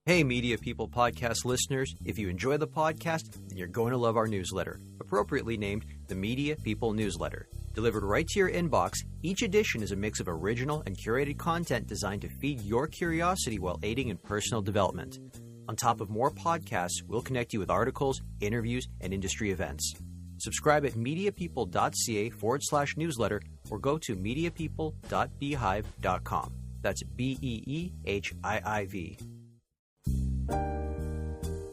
Hey, Media People podcast listeners. If you enjoy the podcast, then you're going to love our newsletter, appropriately named the Media People Newsletter. Delivered right to your inbox, each edition is a mix of original and curated content designed to feed your curiosity while aiding in personal development. On top of more podcasts, we'll connect you with articles, interviews, and industry events. Subscribe at mediapeople.ca/newsletter or go to mediapeople.beehive.com. That's BEEHIIV.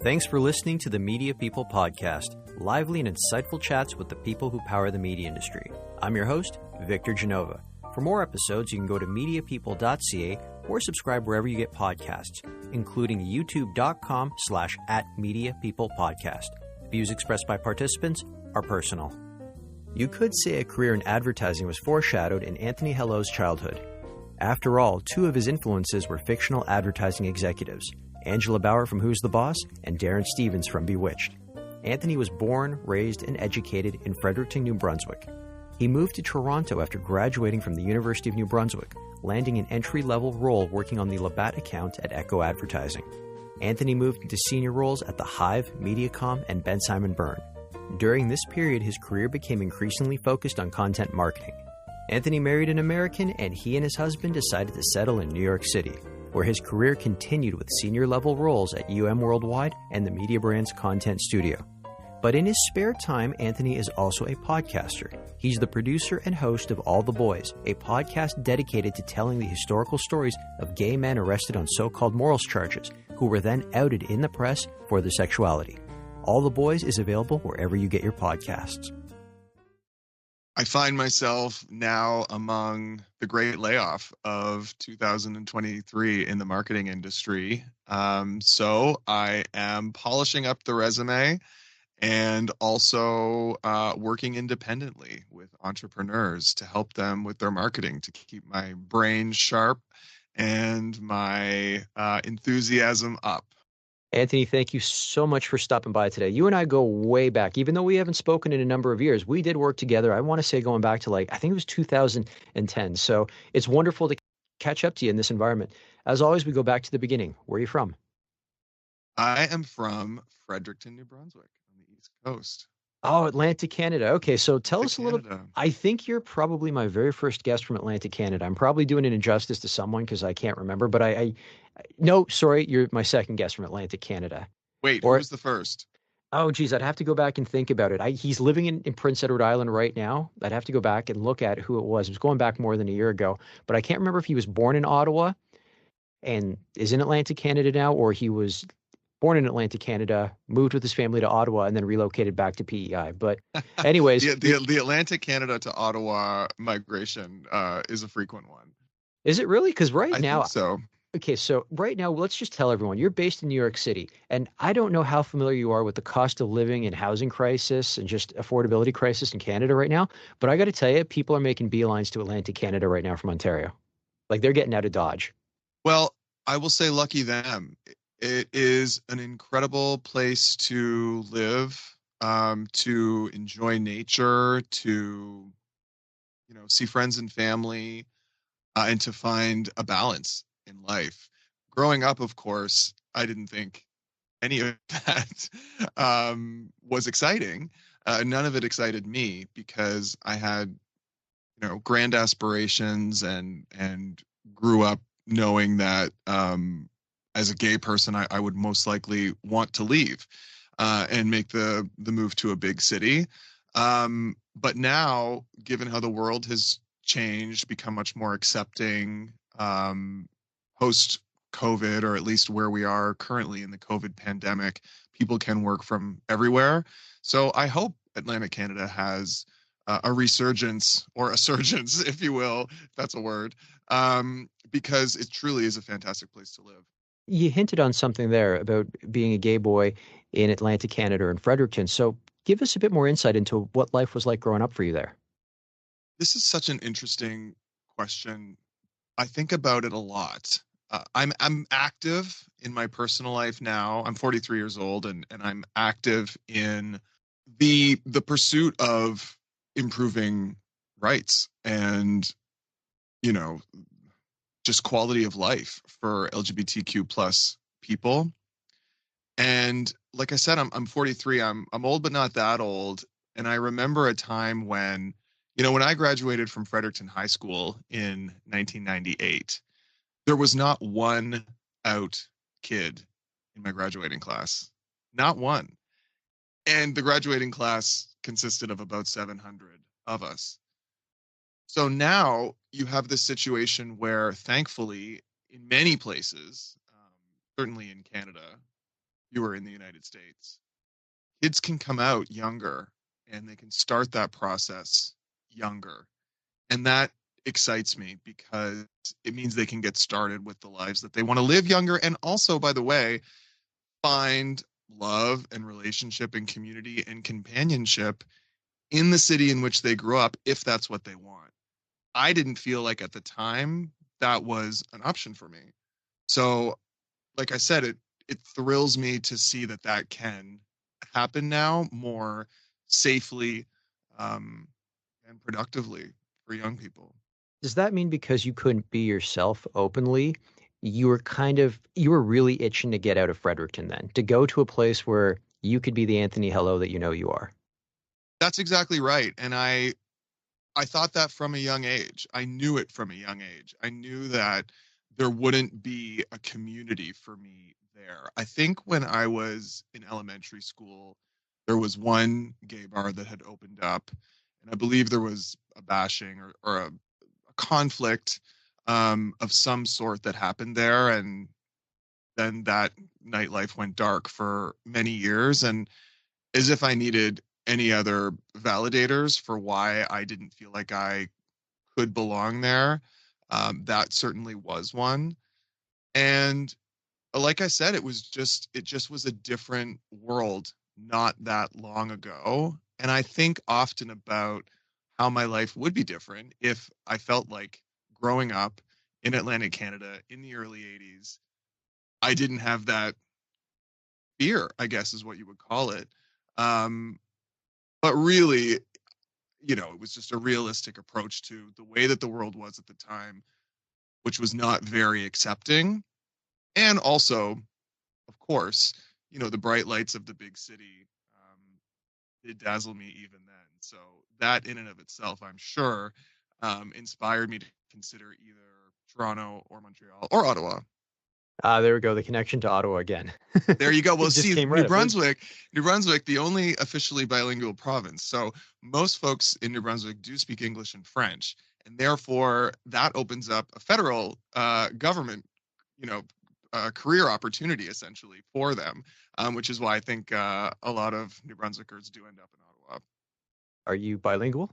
Thanks for listening to the Media People podcast, lively and insightful chats with the people who power the media industry. I'm your host, Victor Genova. For more episodes, you can go to mediapeople.ca or subscribe wherever you get podcasts, including youtube.com/@mediapeoplepodcast. Views expressed by participants are personal. You could say a career in advertising was foreshadowed in Anthony Hello's childhood. After all, two of his influences were fictional advertising executives, Angela Bauer from Who's the Boss and Darrin Stephens from Bewitched. Anthony was born, raised, and educated in Fredericton, New Brunswick. He moved to Toronto after graduating from the University of New Brunswick, landing an entry-level role working on the Labatt account at Echo Advertising. Anthony moved into senior roles at the Hive, Mediacom, and Bensimon Byrne. During this period, his career became increasingly focused on content marketing. Anthony married an American, and he and his husband decided to settle in New York City, where his career continued with senior-level roles at UMWW and the Mediabrands Content Studio. But in his spare time, Anthony is also a podcaster. He's the producer and host of All the Boys, a podcast dedicated to telling the historical stories of gay men arrested on so-called morals charges, who were then outed in the press for their sexuality. All the Boys is available wherever you get your podcasts. I find myself now among the great layoff of 2023 in the marketing industry. So I am polishing up the resume and also working independently with entrepreneurs to help them with their marketing, to keep my brain sharp and my enthusiasm up. Anthony, thank you so much for stopping by today. You and I go way back. Even though we haven't spoken in a number of years, we did work together. I want to say going back to I think it was 2010. So it's wonderful to catch up to you in this environment. As always, we go back to the beginning. Where are you from? I am from Fredericton, New Brunswick on the East Coast. Oh, Atlantic Canada. Okay, so tell us a little. I think you're probably my very first guest from Atlantic Canada. I'm probably doing an injustice to someone because I can't remember, but no, sorry, you're my second guest from Atlantic Canada. Wait, who was the first? Oh, geez, I'd have to go back and think about it. He's living in Prince Edward Island right now. I'd have to go back and look at who it was. It was going back more than a year ago, but I can't remember if he was born in Ottawa and is in Atlantic Canada now, or he was born in Atlantic Canada, moved with his family to Ottawa, and then relocated back to PEI. But anyways. the Atlantic Canada to Ottawa migration is a frequent one. Is it really? Because I think so. Okay, so right now, let's just tell everyone, you're based in New York City, and I don't know how familiar you are with the cost of living and housing crisis and just affordability crisis in Canada right now, but I got to tell you, people are making beelines to Atlantic Canada right now from Ontario. They're getting out of Dodge. Well, I will say lucky them. It is an incredible place to live, to enjoy nature, to see friends and family, and to find a balance in life. Growing up, of course, I didn't think any of that was exciting. None of it excited me because I had, grand aspirations and grew up knowing that as a gay person, I would most likely want to leave and make the move to a big city. But now, given how the world has changed, become much more accepting post-COVID, or at least where we are currently in the COVID pandemic, people can work from everywhere. So I hope Atlantic Canada has a resurgence or a surgence, if you will, if that's a word, because it truly is a fantastic place to live. You hinted on something there about being a gay boy in Atlantic Canada and Fredericton. So give us a bit more insight into what life was like growing up for you there. This is such an interesting question. I think about it a lot. I'm active in my personal life now. I'm 43 years old, and I'm active in the pursuit of improving rights and, just quality of life for LGBTQ plus people. And like I said, I'm 43. I'm old, but not that old. And I remember a time when, when I graduated from Fredericton High School in 1998, there was not one out kid in my graduating class, not one. And the graduating class consisted of about 700 of us. So now you have this situation where, thankfully, in many places, certainly in Canada, you are in the United States, kids can come out younger and they can start that process younger. And that excites me because it means they can get started with the lives that they want to live younger. And also, by the way, find love and relationship and community and companionship in the city in which they grew up, if that's what they want. I didn't feel like at the time that was an option for me. So, like I said, it thrills me to see that can happen now more safely and productively for young people. Does that mean because you couldn't be yourself openly, you were really itching to get out of Fredericton then, to go to a place where you could be the Anthony Hello that you know you are? That's exactly right. And I thought that from a young age. I knew it from a young age. I knew that there wouldn't be a community for me there. I think when I was in elementary school, there was one gay bar that had opened up, and I believe there was a bashing or a conflict of some sort that happened there. And then that nightlife went dark for many years. And as if I needed any other validators for why I didn't feel like I could belong there. That certainly was one. And like I said, it just was a different world not that long ago. And I think often about how my life would be different if I felt like growing up in Atlantic Canada in the early 80s, I didn't have that fear, I guess is what you would call it. But really, it was just a realistic approach to the way that the world was at the time, which was not very accepting. And also, of course, the bright lights of the big city did dazzle me even then. So that in and of itself, I'm sure, inspired me to consider either Toronto or Montreal or Ottawa. There we go. The connection to Ottawa again. There you go. Well, see, New Brunswick, the only officially bilingual province. So most folks in New Brunswick do speak English and French, and therefore that opens up a federal government, career opportunity essentially for them, which is why I think a lot of New Brunswickers do end up in Ottawa. Are you bilingual?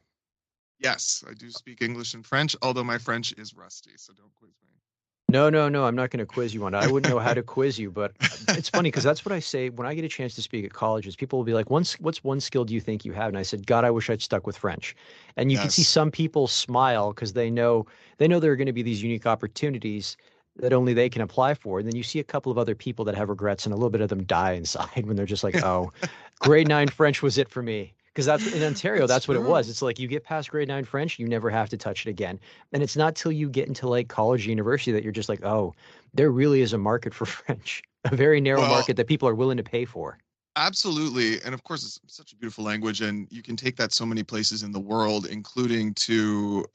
Yes, I do speak English and French, although my French is rusty, so don't quiz me. No, I'm not going to quiz you on it. I wouldn't know how to quiz you, but it's funny because that's what I say when I get a chance to speak at colleges. People will be like, what's one skill do you think you have? And I said, God, I wish I'd stuck with French. And you can see some people smile because they know there are going to be these unique opportunities that only they can apply for. And then you see a couple of other people that have regrets and a little bit of them die inside when they're just like, oh, grade 9 French was it for me. Because that's in Ontario, that's what it was. It's like you get past grade 9 French, you never have to touch it again. And it's not till you get into like college or university that you're just like, oh, there really is a market for French, a very narrow market that people are willing to pay for. Absolutely. And of course, it's such a beautiful language, and you can take that so many places in the world, including to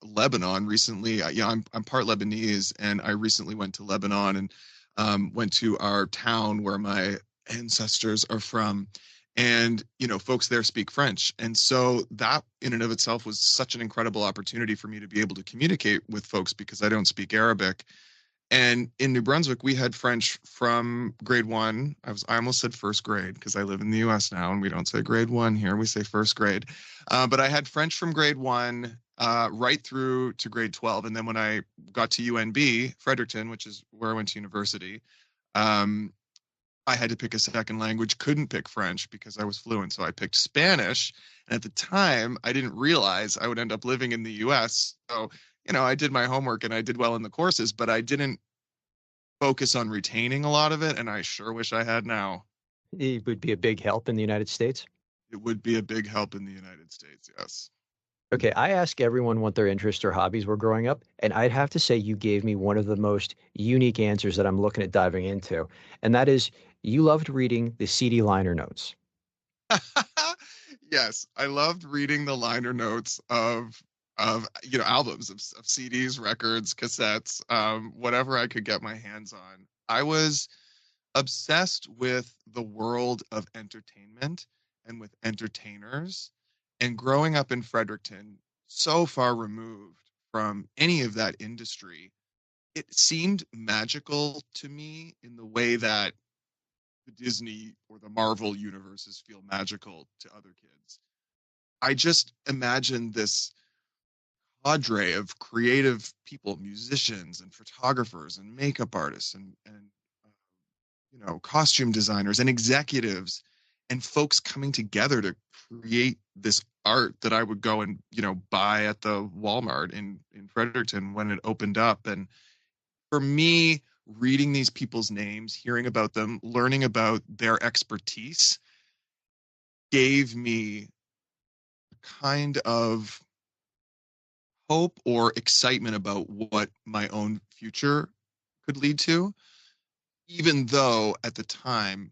Lebanon. Recently, I'm part Lebanese, and I recently went to Lebanon and went to our town where my ancestors are from. And, folks there speak French. And so that in and of itself was such an incredible opportunity for me to be able to communicate with folks because I don't speak Arabic. And in New Brunswick, we had French from grade 1. I almost said first grade because I live in the US now and we don't say grade 1 here. We say first grade. But I had French from grade 1 right through to grade 12. And then when I got to UNB, Fredericton, which is where I went to university, I had to pick a second language, couldn't pick French because I was fluent. So I picked Spanish. And at the time, I didn't realize I would end up living in the US. So, I did my homework and I did well in the courses, but I didn't focus on retaining a lot of it. And I sure wish I had now. It would be a big help in the United States. It would be a big help in the United States, yes. Okay, I ask everyone what their interests or hobbies were growing up, and I'd have to say you gave me one of the most unique answers that I'm looking at diving into, and that is you loved reading the CD liner notes. Yes, I loved reading the liner notes of albums of CDs, records, cassettes, whatever I could get my hands on. I was obsessed with the world of entertainment and with entertainers. And growing up in Fredericton, so far removed from any of that industry, it seemed magical to me in the way that the Disney or the Marvel universes feel magical to other kids. I just imagined this cadre of creative people, musicians and photographers and makeup artists and costume designers and executives and folks coming together to create this art that I would go and buy at the Walmart in Fredericton when it opened up. And for me, reading these people's names, hearing about them, learning about their expertise gave me a kind of hope or excitement about what my own future could lead to, even though at the time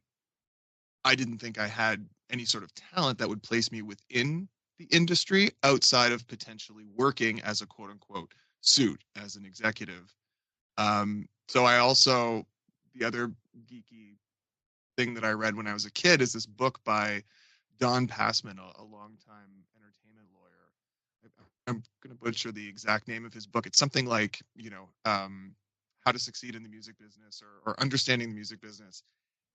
I didn't think I had any sort of talent that would place me within the industry outside of potentially working as a quote unquote suit as an executive. So I also, the other geeky thing that I read when I was a kid is this book by Don Passman, a longtime entertainment lawyer. I'm going to butcher the exact name of his book. It's something like, How to Succeed in the Music Business or Understanding the Music Business.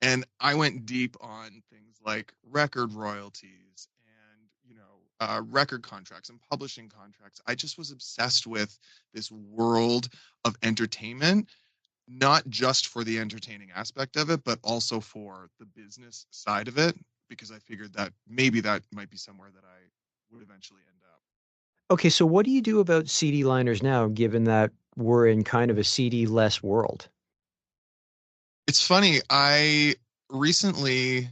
And I went deep on things like record royalties and, record contracts and publishing contracts. I just was obsessed with this world of entertainment, not just for the entertaining aspect of it, but also for the business side of it, because I figured that maybe that might be somewhere that I would eventually end up. Okay, so what do you do about CD liners now, given that we're in kind of a CD-less world? It's funny, I recently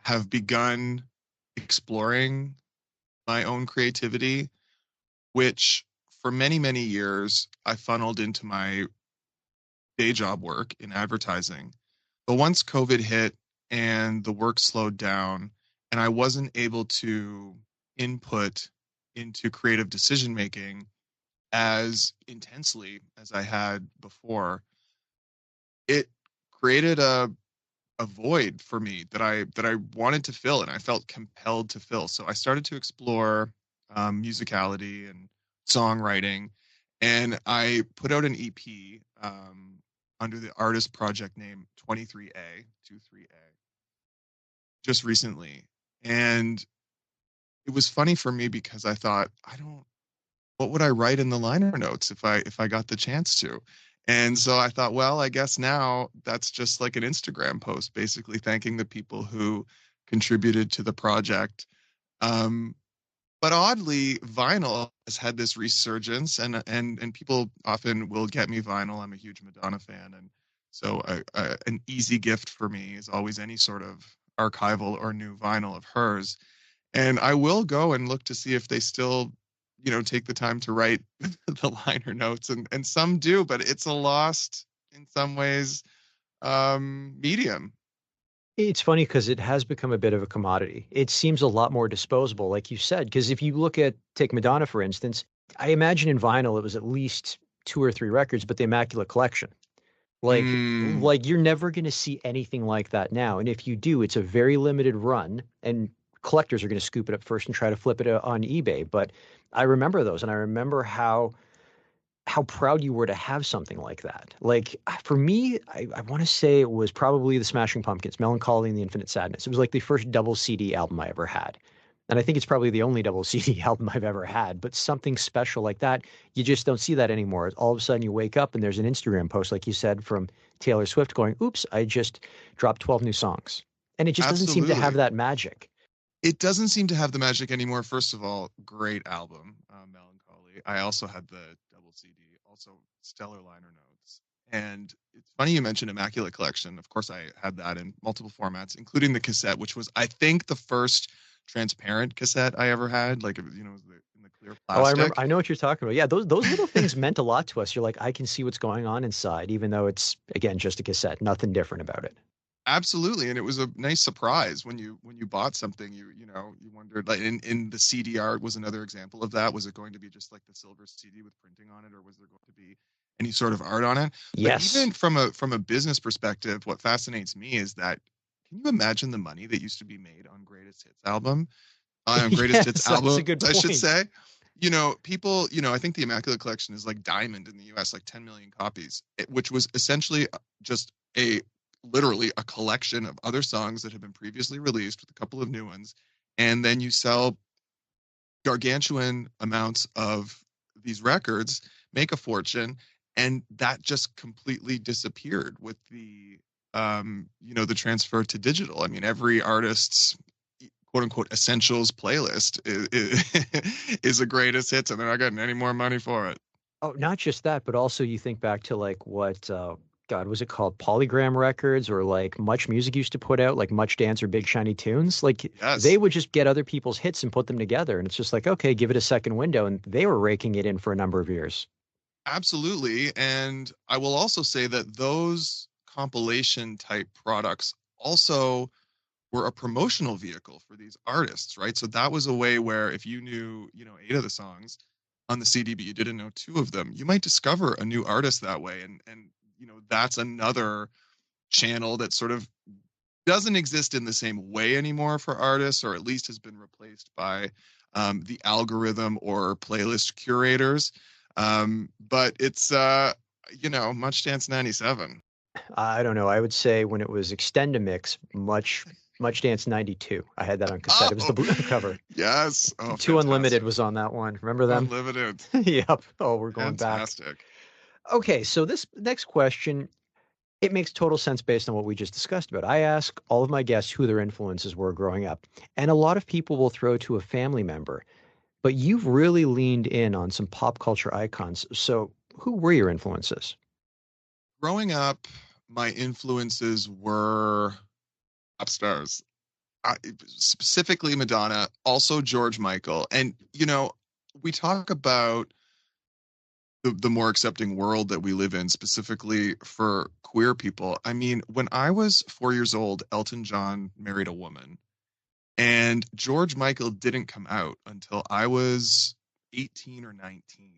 have begun exploring my own creativity, which for many, many years I funneled into my day job work in advertising. But once COVID hit and the work slowed down, and I wasn't able to input into creative decision making as intensely as I had before, it created a void for me that I wanted to fill and I felt compelled to fill. So I started to explore musicality and songwriting, and I put out an EP under the artist project name 23A, 23A, just recently. And it was funny for me because I thought, what would I write in the liner notes if I got the chance to? And so I thought, well, I guess now that's just like an Instagram post, basically thanking the people who contributed to the project. Um, but oddly, vinyl has had this resurgence, and people often will get me vinyl. I'm a huge Madonna fan, and so an easy gift for me is always any sort of archival or new vinyl of hers. And I will go and look to see if they still, take the time to write the liner notes, and some do, but it's a lost, in some ways, medium. It's funny because it has become a bit of a commodity. It seems a lot more disposable, like you said, because if you look at, take Madonna, for instance, I imagine in vinyl it was at least two or three records, but the Immaculate Collection. Like, Mm, like you're never going to see anything like that now. And if you do, it's a very limited run, and collectors are going to scoop it up first and try to flip it on eBay. But I remember those, and I remember how proud you were to have something like that. Like for me, I want to say it was probably the Smashing Pumpkins, Melancholy and the Infinite Sadness. It was like the first double CD album I ever had. And I think it's probably the only double CD album I've ever had, but something special like that, you just don't see that anymore. All of a sudden you wake up and there's an Instagram post, like you said, from Taylor Swift going, oops, I just dropped 12 new songs. And it just doesn't seem to have absolutely. that magic. It doesn't seem to have the magic anymore. First of all, great album, Melancholy. I also had the double CD, also stellar liner notes. And it's funny you mentioned Immaculate Collection. Of course, I had that in multiple formats, including the cassette, which was, I think, the first transparent cassette I ever had. Like, it was, it was in the clear Oh, I remember. plastic. I know what you're talking about. Yeah, those little things meant a lot to us. You're like, I can see what's going on inside, even though it's again just a cassette. Nothing different about it. Absolutely, and it was a nice surprise when you bought something. You wondered, like, in the CD art was another example of that. Was it going to be just like the silver CD with printing on it, or was there going to be any sort of art on it? But Yes. even from a business perspective, what fascinates me is that, can you imagine the money that used to be made on greatest hits Yes, that's a albums, good I should point. say? People, I think the Immaculate Collection is like diamond in the US, like 10 million copies, which was essentially just a literally a collection of other songs that had been previously released with a couple of new ones. And then you sell gargantuan amounts of these records, make a fortune, and that just completely disappeared with the transfer to digital. I mean, every artist's quote unquote essentials playlist is a greatest hits, and they're not getting any more money for it. Oh, not just that, but also you think back to like what God, was it called Polygram Records or like Much Music used to put out, like Much Dance or Big Shiny Tunes? Like they Yes, would just get other people's hits and put them together. And it's just like, okay, give it a second window. And they were raking it in for a number of years. absolutely. And I will also say that those compilation type products also were a promotional vehicle for these artists, right? So that was a way where if you knew, eight of the songs on the CD, but you didn't know two of them, you might discover a new artist that way. And that's another channel that sort of doesn't exist in the same way anymore for artists, or at least has been replaced by the algorithm or playlist curators. But it's Much Dance 97. I don't know. I would say when it was Extendamix, Much Dance 92. I had that on cassette. It was the Oh, blue cover. yes. Oh, Two Unlimited fantastic. was on that one. Remember them? Unlimited. Yep. Oh, we're going back. Fantastic. Okay, so this next question, it makes total sense based on what we just discussed about. I ask all of my guests who their influences were growing up, and a lot of people will throw to a family member, but you've really leaned in on some pop culture icons. So, who were your influences? Growing up, my influences were pop stars, specifically Madonna, also George Michael. And, we talk about the more accepting world that we live in, specifically for queer people. I mean, when I was 4 years old, Elton John married a woman, and George Michael didn't come out until I was 18 or 19.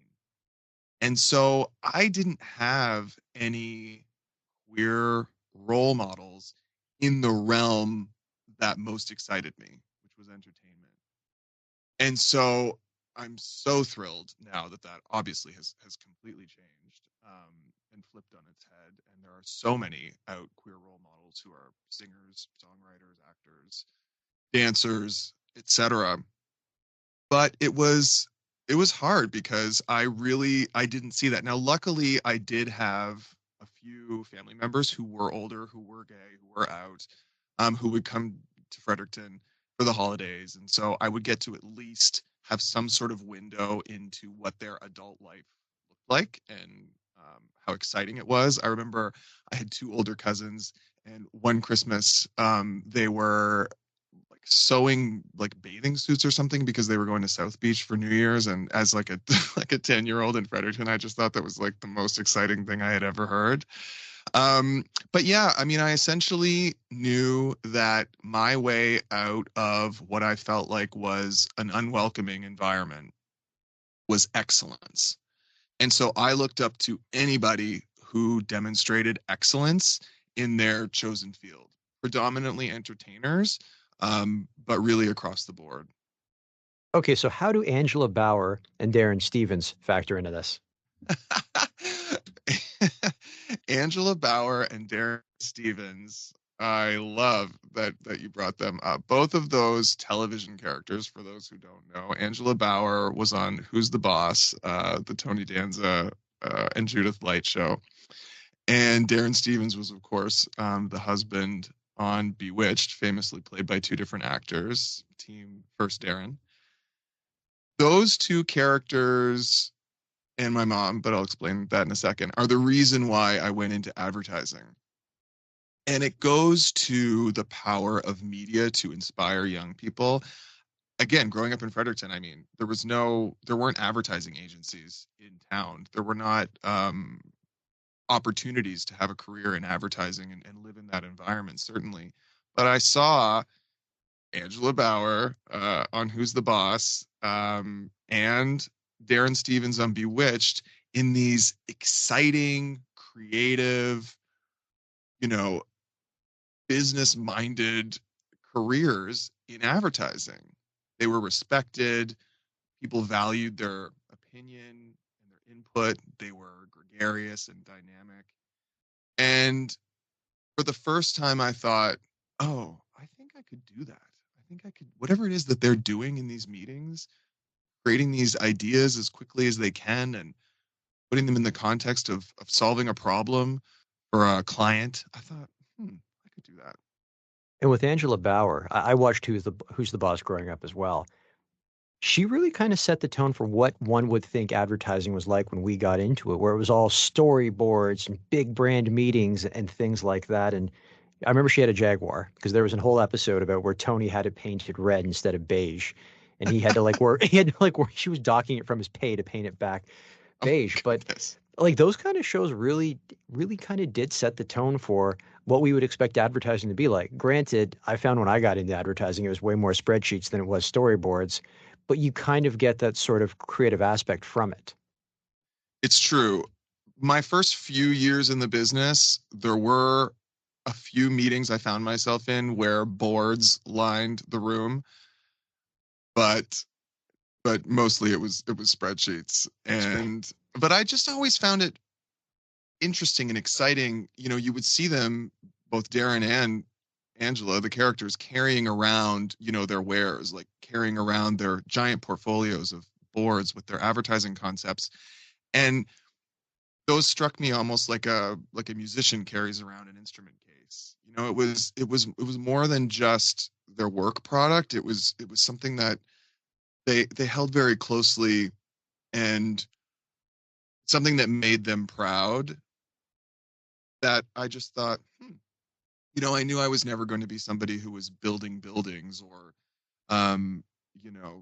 And so I didn't have any queer role models in the realm that most excited me, which was entertainment. And so I'm so thrilled now that obviously has completely changed, and flipped on its head. And there are so many out queer role models who are singers, songwriters, actors, dancers, etc. But it was hard because I didn't see that. Now, luckily, I did have a few family members who were older, who were gay, who were out, who would come to Fredericton for the holidays, and so I would get to at least have some sort of window into what their adult life looked like, and how exciting it was. I remember I had two older cousins, and one Christmas, they were like sewing like bathing suits or something because they were going to South Beach for New Year's. And as like a like a 10-year-old in Fredericton, I just thought that was like the most exciting thing I had ever heard. But yeah, I mean, I essentially knew that my way out of what I felt like was an unwelcoming environment was excellence. And so I looked up to anybody who demonstrated excellence in their chosen field, predominantly entertainers, but really across the board. Okay, so how do Angela Bauer and Darrin Stephens factor into this? Angela Bauer and Darrin Stephens. I love that you brought them up. Both of those television characters, for those who don't know, Angela Bauer was on Who's the Boss, the Tony Danza and Judith Light show, and Darrin Stephens was, of course, the husband on Bewitched, famously played by two different actors. Team First Darrin. Those two characters and my mom, but I'll explain that in a second, are the reason why I went into advertising. And it goes to the power of media to inspire young people. again, growing up in Fredericton, I mean, there weren't advertising agencies in town. There were not opportunities to have a career in advertising and live in that environment, certainly. But I saw Angela Bauer on Who's the Boss, and Darrin Stephens on Bewitched in these exciting, creative, business-minded careers in advertising. They were respected. People valued their opinion and their input. They were gregarious and dynamic. And for the first time, I thought, oh, I think I could do that. I think I could, whatever it is that they're doing in these meetings, creating these ideas as quickly as they can and putting them in the context of solving a problem for a client. I thought, I could do that. And with Angela Bauer, I watched Who's the Boss growing up as well. She really kind of set the tone for what one would think advertising was like when we got into it, where it was all storyboards and big brand meetings and things like that. And I remember she had a Jaguar because there was a whole episode about where Tony had it painted red instead of beige. And he had to work, she was docking it from his pay to paint it back beige. Oh, but like those kind of shows really, really kind of did set the tone for what we would expect advertising to be like. Granted, I found when I got into advertising, it was way more spreadsheets than it was storyboards, but you kind of get that sort of creative aspect from it. It's true. My first few years in the business, there were a few meetings I found myself in where boards lined the room, but mostly it was spreadsheets. But I just always found it interesting and exciting. You would see them, both Darrin and Angela, the characters, carrying around, their wares, like carrying around their giant portfolios of boards with their advertising concepts. And those struck me almost like a musician carries around an instrument case. It was more than just their work product. It was something that they held very closely, and something that made them proud, that I just thought, I knew I was never going to be somebody who was building buildings or,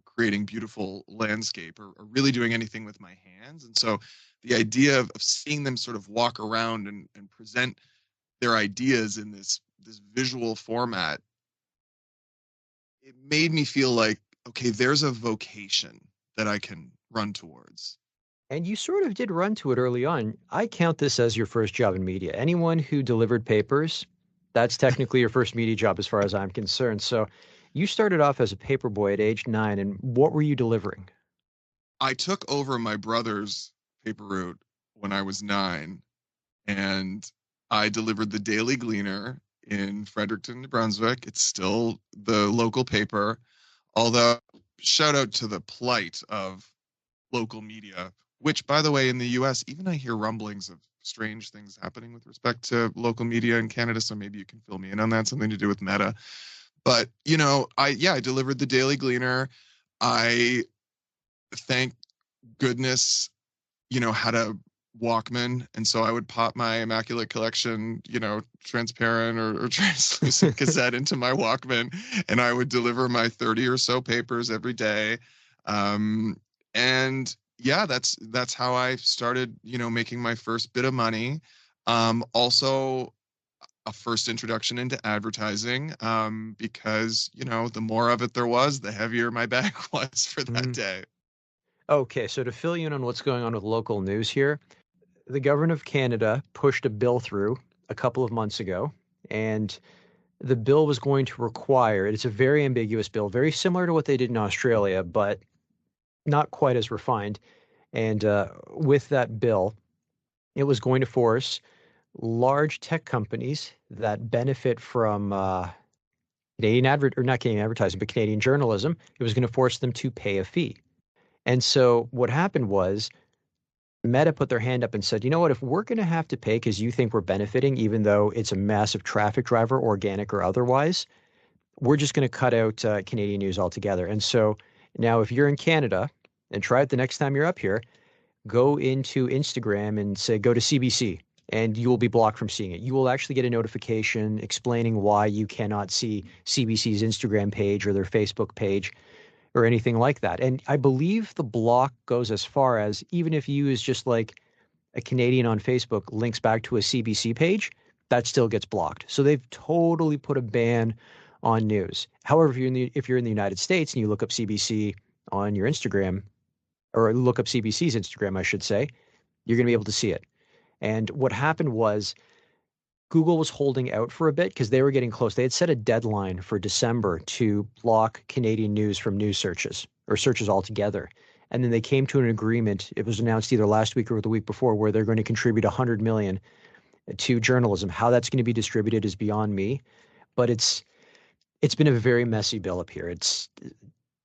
creating beautiful landscape or really doing anything with my hands. And so the idea of seeing them sort of walk around and present their ideas in this visual format, it made me feel like, okay, there's a vocation that I can run towards. And you sort of did run to it early on. I count this as your first job in media. Anyone who delivered papers, that's technically your first media job as far as I'm concerned. So you started off as a paper boy at age 9, and what were you delivering? I took over my brother's paper route when I was 9, and I delivered the Daily Gleaner in Fredericton, New Brunswick. It's still the local paper, although shout out to the plight of local media, which, by the way, in the US, even I hear rumblings of strange things happening with respect to local media in Canada. So maybe you can fill me in on that, something to do with Meta. But, I delivered the Daily Gleaner. I, thank goodness, had a Walkman. And so I would pop my Immaculate Collection, transparent or translucent cassette into my Walkman, and I would deliver my 30 or so papers every day. And yeah, that's how I started, making my first bit of money. Also a first introduction into advertising, because, the more of it there was, the heavier my bag was for that day. Okay, so to fill you in on what's going on with local news here, the government of Canada pushed a bill through a couple of months ago, and the bill was going to require, it's a very ambiguous bill, very similar to what they did in Australia, but not quite as refined. And with that bill, it was going to force large tech companies that benefit from Canadian not Canadian advertising, but Canadian journalism. It was going to force them to pay a fee. And so what happened was Meta put their hand up and said, you know what, if we're going to have to pay because you think we're benefiting, even though it's a massive traffic driver, organic or otherwise, we're just going to cut out Canadian news altogether. And so now if you're in Canada, and try it the next time you're up here, go into Instagram and say, go to CBC, and you will be blocked from seeing it. You will actually get a notification explaining why you cannot see CBC's Instagram page or their Facebook page. or anything like that. And I believe the block goes as far as even if you use just like a Canadian on Facebook links back to a CBC page, that still gets blocked. So they've totally put a ban on news. However, if you're in the United States and you look up CBC on your Instagram, or look up CBC's Instagram, I should say, you're going to be able to see it. And what happened was Google was holding out for a bit because they were getting close. They had set a deadline for December to block Canadian news from news searches or searches altogether. And then they came to an agreement. It was announced either last week or the week before, where they're going to contribute 100 million to journalism. How that's going to be distributed is beyond me, but it's been a very messy bill up here.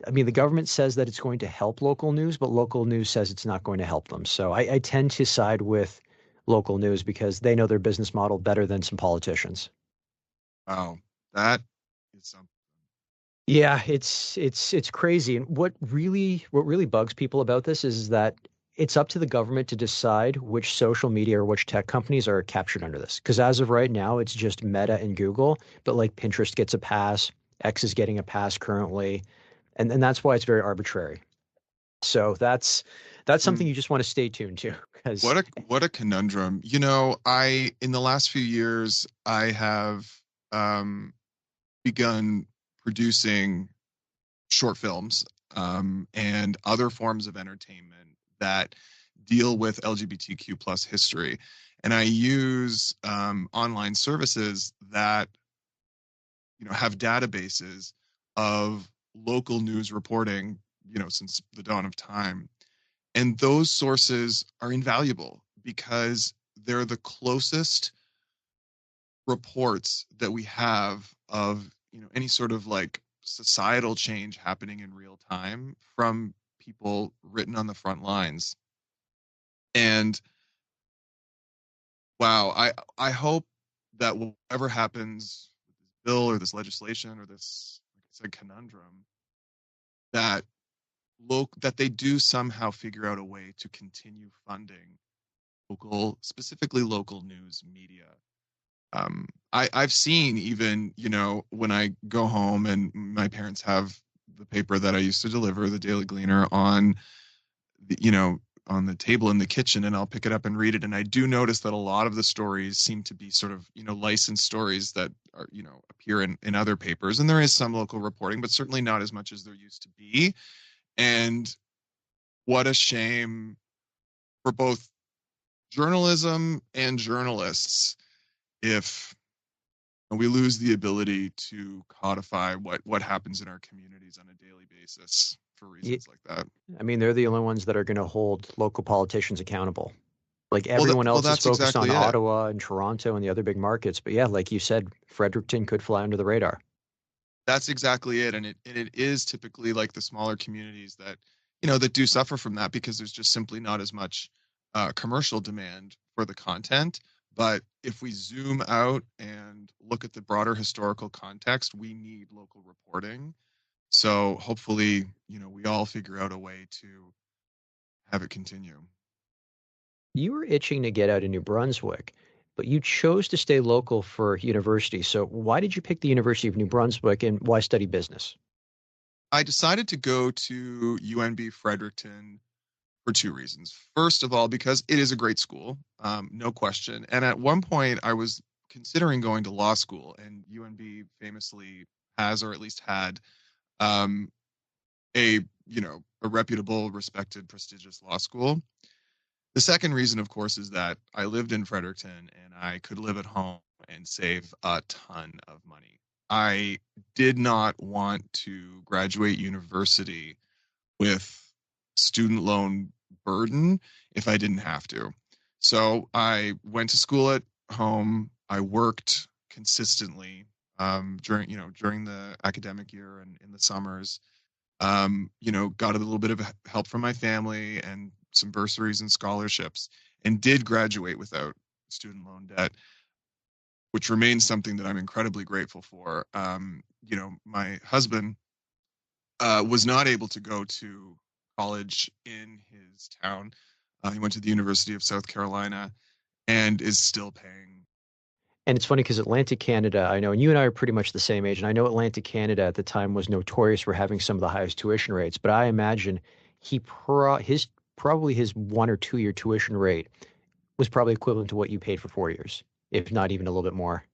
I mean, the government says that it's going to help local news, but local news says it's not going to help them. So I tend to side with local news because they know their business model better than some politicians. Wow, that is something. Yeah, it's crazy. And what really bugs people about this is that it's up to the government to decide which social media or which tech companies are captured under this. Because as of right now, it's just Meta and Google, but like Pinterest gets a pass, X is getting a pass currently, and that's why it's very arbitrary. So that's something you just want to stay tuned to because What a conundrum. You know, in the last few years I have begun producing short films and other forms of entertainment that deal with LGBTQ plus history. And I use online services that, you know, have databases of local news reporting, you know, since the dawn of time. And those sources are invaluable because they're the closest reports that we have of, you know, any sort of like societal change happening in real time from people written on the front lines. And wow, I hope that whatever happens with this bill or this legislation or this, like I said, conundrum, that that they do somehow figure out a way to continue funding specifically local news media. I've seen, even, you know, when I go home and my parents have the paper that I used to deliver, the Daily Gleaner, on the, you know, on the table in the kitchen, and I'll pick it up and read it. And I do notice that a lot of the stories seem to be sort of, you know, licensed stories that are, you know, appear in other papers. And there is some local reporting, but certainly not as much as there used to be. And what a shame for both journalism and journalists if we lose the ability to codify what happens in our communities on a daily basis for reasons like that. I mean, they're the only ones that are going to hold local politicians accountable. Like everyone else is That's focused on exactly it. Ottawa and Toronto and the other big markets. But yeah, like you said, Fredericton could fly under the radar. That's exactly it. And it is typically like the smaller communities that, you know, that do suffer from that because there's just simply not as much commercial demand for the content. But if we zoom out and look at the broader historical context, we need local reporting. So hopefully, you know, we all figure out a way to have it continue. You were itching to get out of New Brunswick, but you chose to stay local for university. So why did you pick the University of New Brunswick and why study business? I decided to go to UNB Fredericton for two reasons. First of all, because it is a great school, no question. And at one point, I was considering going to law school, and UNB famously has, or at least had, um, a a reputable, respected, prestigious law school. The second reason, of course, is that I lived in Fredericton and I could live at home and save a ton of money. I did not want to graduate university with student loan burden if I didn't have to. So I went to school at home. I worked consistently during the academic year and in the summers. Got a little bit of help from my family and some bursaries and scholarships, and did graduate without student loan debt, which remains something that I'm incredibly grateful for. My husband was not able to go to college in his town. He went to the University of South Carolina and is still paying. And it's funny because Atlantic Canada, I know, and you and I are pretty much the same age, and I know Atlantic Canada at the time was notorious for having some of the highest tuition rates, but I imagine his probably his 1 or 2 year tuition rate was probably equivalent to what you paid for 4 years, if not even a little bit more.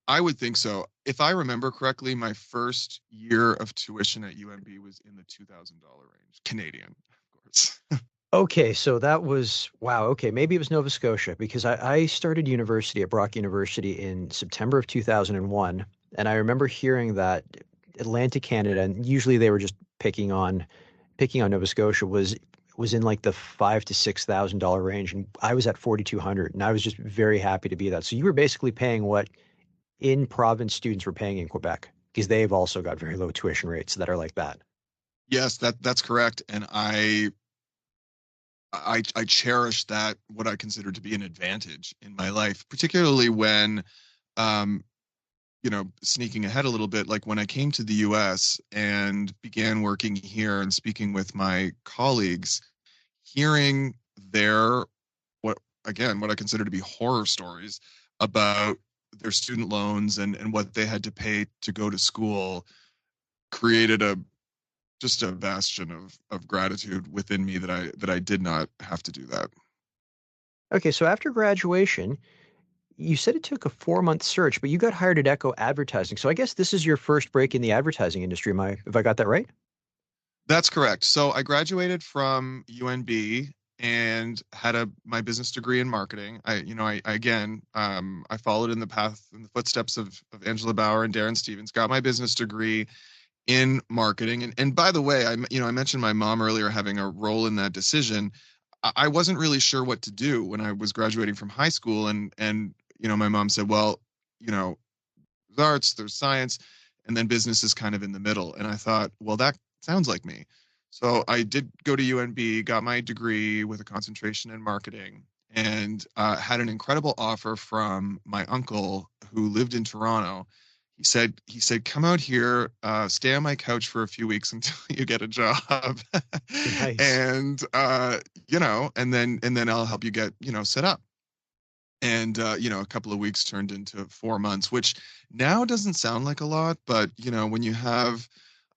I would think so. If I remember correctly, my first year of tuition at UMB was in the $2,000 range, Canadian, of course. Okay, so that was wow. Okay, maybe it was Nova Scotia because I started university at Brock University in September of 2001, and I remember hearing that Atlantic Canada, and usually they were just picking on Nova Scotia, was in like the $5,000 to $6,000 range, and I was at 4,200, and I was just very happy to be that. So you were basically paying what in province students were paying in Quebec because they've also got very low tuition rates that are like that. Yes, that's correct. And I cherish that, what I consider to be an advantage in my life, particularly when um sneaking ahead a little bit, like when I came to the US and began working here and speaking with my colleagues, hearing their what I consider to be horror stories about their student loans and what they had to pay to go to school created a just a bastion of gratitude within me that I did not have to do that. Okay, so after graduation, you said it took a 4 month search, but you got hired at Echo Advertising. So I guess this is your first break in the advertising industry. Have I got that right? That's correct. So I graduated from UNB and had my business degree in marketing. I again, I followed in the footsteps of Angela Bauer and Darrin Stephens, got my business degree in marketing. And by the way, I mentioned my mom earlier having a role in that decision. I wasn't really sure what to do when I was graduating from high school. And my mom said, well, there's arts, there's science, and then business is kind of in the middle. And I thought, well, that sounds like me. So I did go to UNB, got my degree with a concentration in marketing, and had an incredible offer from my uncle who lived in Toronto. He said, come out here, stay on my couch for a few weeks until you get a job, Nice. and and then I'll help you get set up. And a couple of weeks turned into 4 months, which now doesn't sound like a lot, but when you have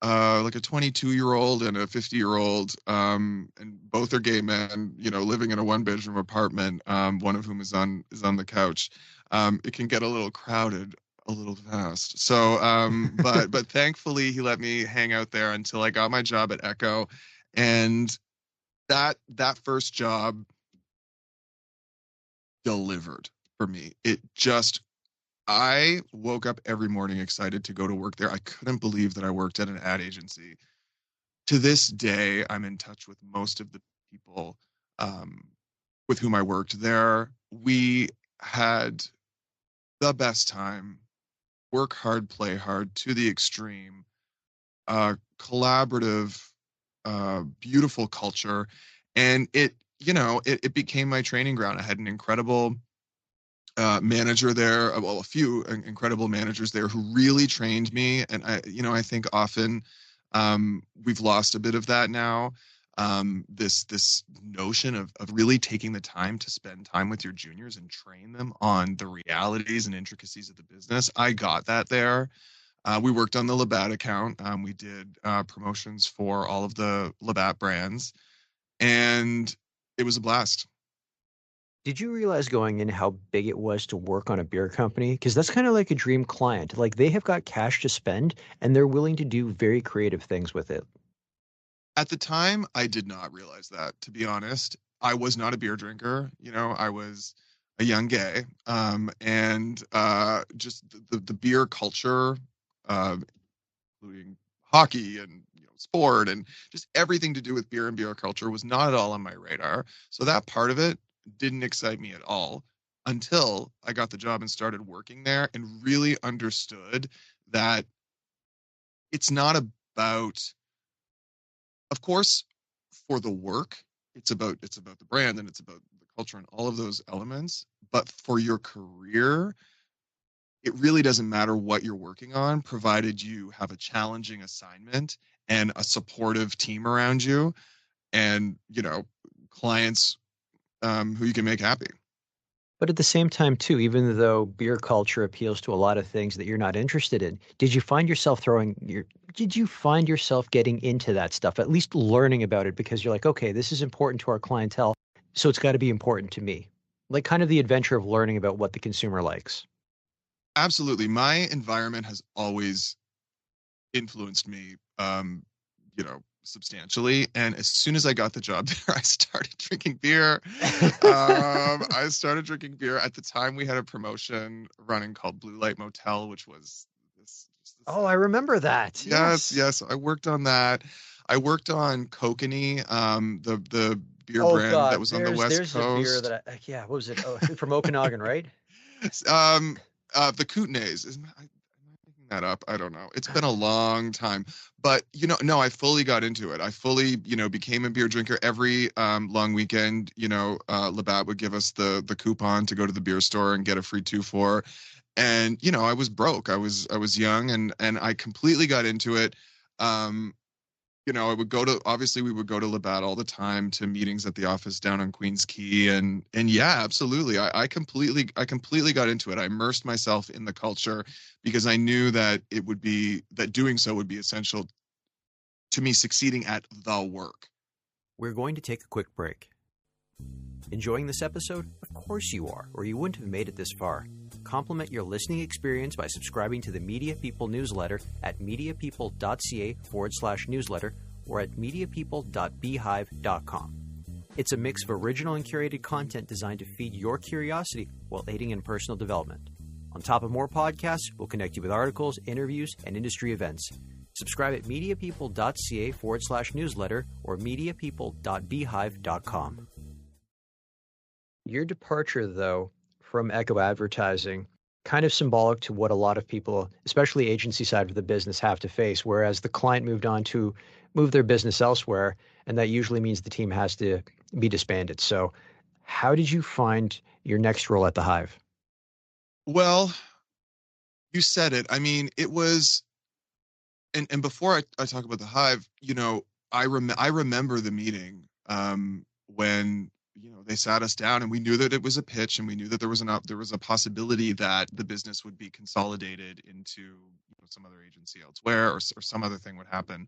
like a 22-year-old and a 50-year-old, and both are gay men, living in a one-bedroom apartment, one of whom is on the couch, it can get a little crowded a little fast. So, but thankfully he let me hang out there until I got my job at Echo, and that first job delivered for me. I woke up every morning excited to go to work there. I couldn't believe that I worked at an ad agency. To this day, I'm in touch with most of the people um, with whom I worked there. We had the best time, work hard, play hard to the extreme, collaborative, beautiful culture. And it became my training ground. I had an incredible manager there, well, a few incredible managers there who really trained me. And I think often we've lost a bit of that now. This notion of really taking the time to spend time with your juniors and train them on the realities and intricacies of the business. I got that there. We worked on the Labatt account. We did promotions for all of the Labatt brands, and it was a blast. Did you realize going in how big it was to work on a beer company? Because that's kind of like a dream client. Like they have got cash to spend and they're willing to do very creative things with it. At the time, I did not realize that, to be honest. I was not a beer drinker. I was a young gay. And just the beer culture, uh, including hockey and sport and just everything to do with beer and beer culture was not at all on my radar. So that part of it didn't excite me at all until I got the job and started working there and really understood that it's not about, of course, for the work, it's about the brand and it's about the culture and all of those elements. But for your career, it really doesn't matter what you're working on, provided you have a challenging assignment and a supportive team around you, and clients who you can make happy. But at the same time, too, even though beer culture appeals to a lot of things that you're not interested in, did you find yourself getting into that stuff, at least learning about it because you're like, okay, this is important to our clientele, so it's got to be important to me. Like kind of the adventure of learning about what the consumer likes. Absolutely. My environment has always influenced me, substantially. And as soon as I got the job there, I started drinking beer. I started drinking beer. At the time, we had a promotion running called Blue Light Motel, which was this Oh, I remember that. yes, Yes. yes. I worked on that. I worked on Kokanee, the beer Oh brand that God, was on the West there's a beer Coast. that yeah, what was it? Oh, from Okanagan, right? um, the Kootenays. Am I making that up? I don't know. It's been a long time, but no, I fully got into it. I fully, became a beer drinker every long weekend. Labatt would give us the coupon to go to the beer store and get a free 2 for, and I was broke. I was young, and I completely got into it. Um, we would go to Labatt all the time to meetings at the office down on Queens Quay, and yeah, absolutely. I completely got into it. I immersed myself in the culture because I knew that doing so would be essential to me succeeding at the work. We're going to take a quick break. Enjoying this episode? Of course you are, or you wouldn't have made it this far. Complement your listening experience by subscribing to the Media People newsletter at mediapeople.ca/newsletter or at mediapeople.beehive.com. It's a mix of original and curated content designed to feed your curiosity while aiding in personal development. On top of more podcasts, we'll connect you with articles, interviews, and industry events. Subscribe at mediapeople.ca/newsletter or mediapeople.beehive.com. Your departure, though, from Echo Advertising, kind of symbolic to what a lot of people, especially agency side of the business, have to face, whereas the client moved on to move their business elsewhere, and that usually means the team has to be disbanded. So how did you find your next role at the Hive? Well, you said it. I mean, it was, and before I talk about the Hive, I remember the meeting when they sat us down, and we knew that it was a pitch, and we knew that there was a possibility that the business would be consolidated into some other agency elsewhere, or some other thing would happen.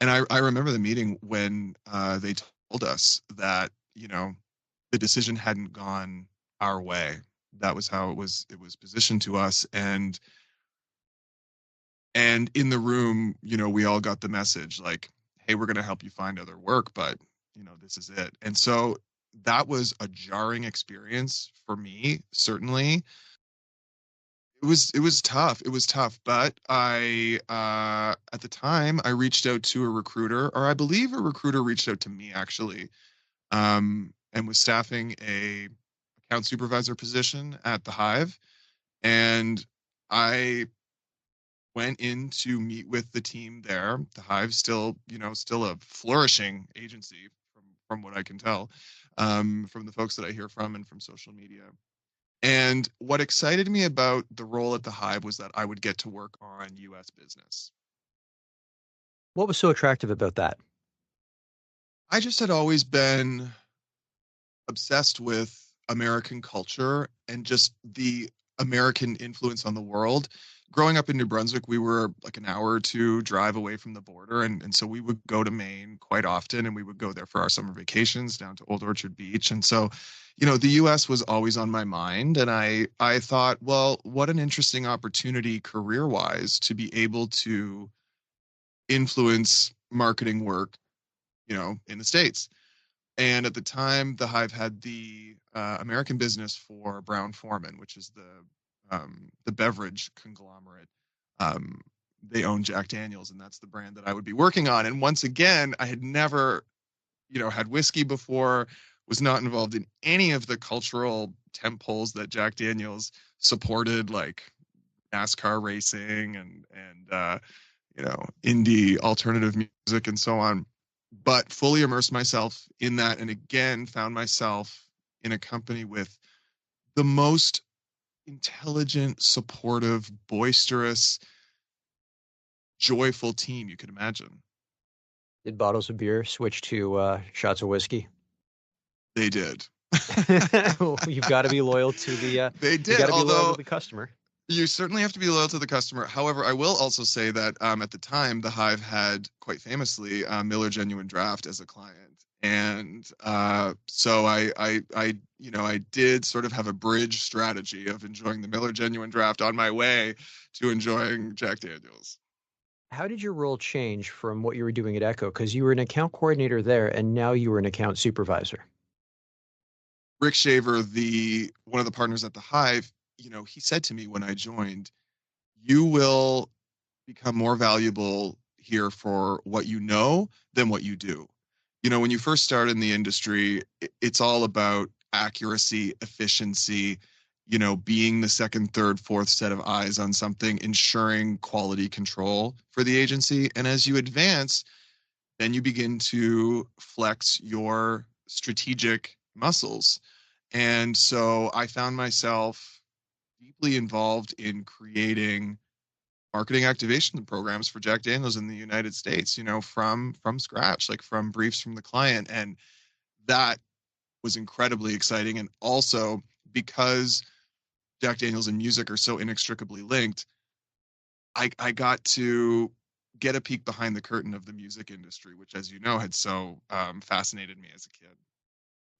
And I remember the meeting when they told us that the decision hadn't gone our way. That was how it was positioned to us, and in the room, we all got the message like, hey, we're going to help you find other work, but this is it. And so that was a jarring experience for me, certainly. It was tough. It was tough, but I at the time I reached out to a recruiter, or I believe a recruiter reached out to me actually, and was staffing a account supervisor position at the Hive, and I went in to meet with the team there. The Hive still a flourishing agency from what I can tell, from the folks that I hear from and from social media. And what excited me about the role at the Hive was that I would get to work on U.S. business. What was so attractive about that? I just had always been obsessed with American culture and just the American influence on the world. Growing up in New Brunswick, we were like an hour or two drive away from the border. And so we would go to Maine quite often, and we would go there for our summer vacations down to Old Orchard Beach. And so, the US was always on my mind. And I thought, well, what an interesting opportunity career-wise to be able to influence marketing work, in the States. And at the time, the Hive had the American business for Brown-Forman, which is the beverage conglomerate. Um, they own Jack Daniels, and that's the brand that I would be working on. And once again, I had never, had whiskey before, was not involved in any of the cultural tent poles that Jack Daniels supported, like NASCAR racing and indie alternative music and so on. But fully immersed myself in that, and again found myself in a company with the most intelligent, supportive, boisterous, joyful team you could imagine. Did bottles of beer switch to shots of whiskey? They did. You've got to be loyal to the They you did, got to be loyal to although the customer. you certainly have to be loyal to the customer. However, I will also say that at the time, the Hive had quite famously Miller Genuine Draft as a client, and so I did sort of have a bridge strategy of enjoying the Miller Genuine Draft on my way to enjoying Jack Daniels. How did your role change from what you were doing at Echo? Because you were an account coordinator there, and now you were an account supervisor. Rick Shaver, the one of the partners at the Hive, he said to me when I joined, "You will become more valuable here for what you know than what you do." When you first start in the industry, it's all about accuracy, efficiency, being the second, third, fourth set of eyes on something, ensuring quality control for the agency. And as you advance, then you begin to flex your strategic muscles. And so I found myself deeply involved in creating marketing activation programs for Jack Daniels in the United States, from scratch, like from briefs from the client. And that was incredibly exciting. And also because Jack Daniels and music are so inextricably linked, I got to get a peek behind the curtain of the music industry, which, as you know, had so fascinated me as a kid.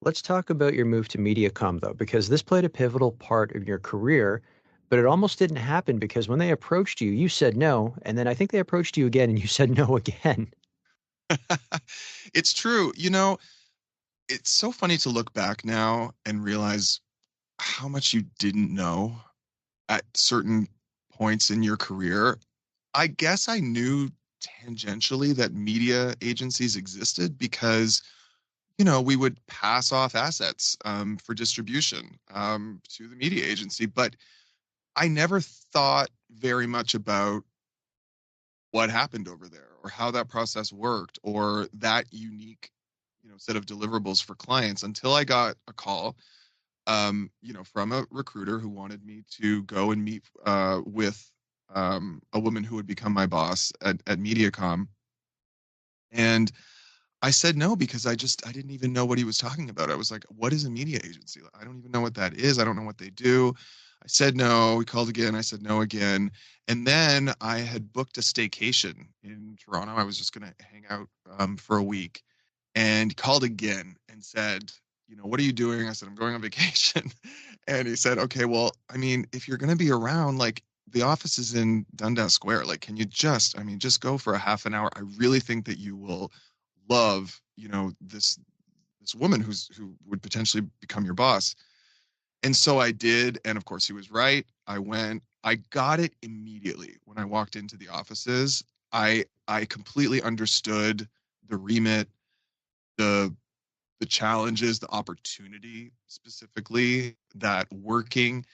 Let's talk about your move to Mediacom, though, because this played a pivotal part of your career, but it almost didn't happen because when they approached you, you said no, and then I think they approached you again and you said no again. It's true. It's so funny to look back now and realize how much you didn't know at certain points in your career. I guess I knew tangentially that media agencies existed because, we would pass off assets for distribution to the media agency. But I never thought very much about what happened over there or how that process worked or that unique, set of deliverables for clients until I got a call, from a recruiter who wanted me to go and meet with a woman who would become my boss at Mediacom. And I said no because I didn't even know what he was talking about. I was like, what is a media agency? I don't even know what that is. I don't know what they do. I said no. We called again. I said no again. And then I had booked a staycation in Toronto. I was just going to hang out for a week, and he called again and said, what are you doing? I said, I'm going on vacation. And he said, okay, well, I mean, if you're going to be around, like, the office is in Dundas Square. Like, can you just go for a half an hour? I really think that you will love, this woman who would potentially become your boss. And so I did. And of course he was right. I went, I got it immediately when I walked into the offices. I completely understood the remit, the the challenges, the opportunity specifically that working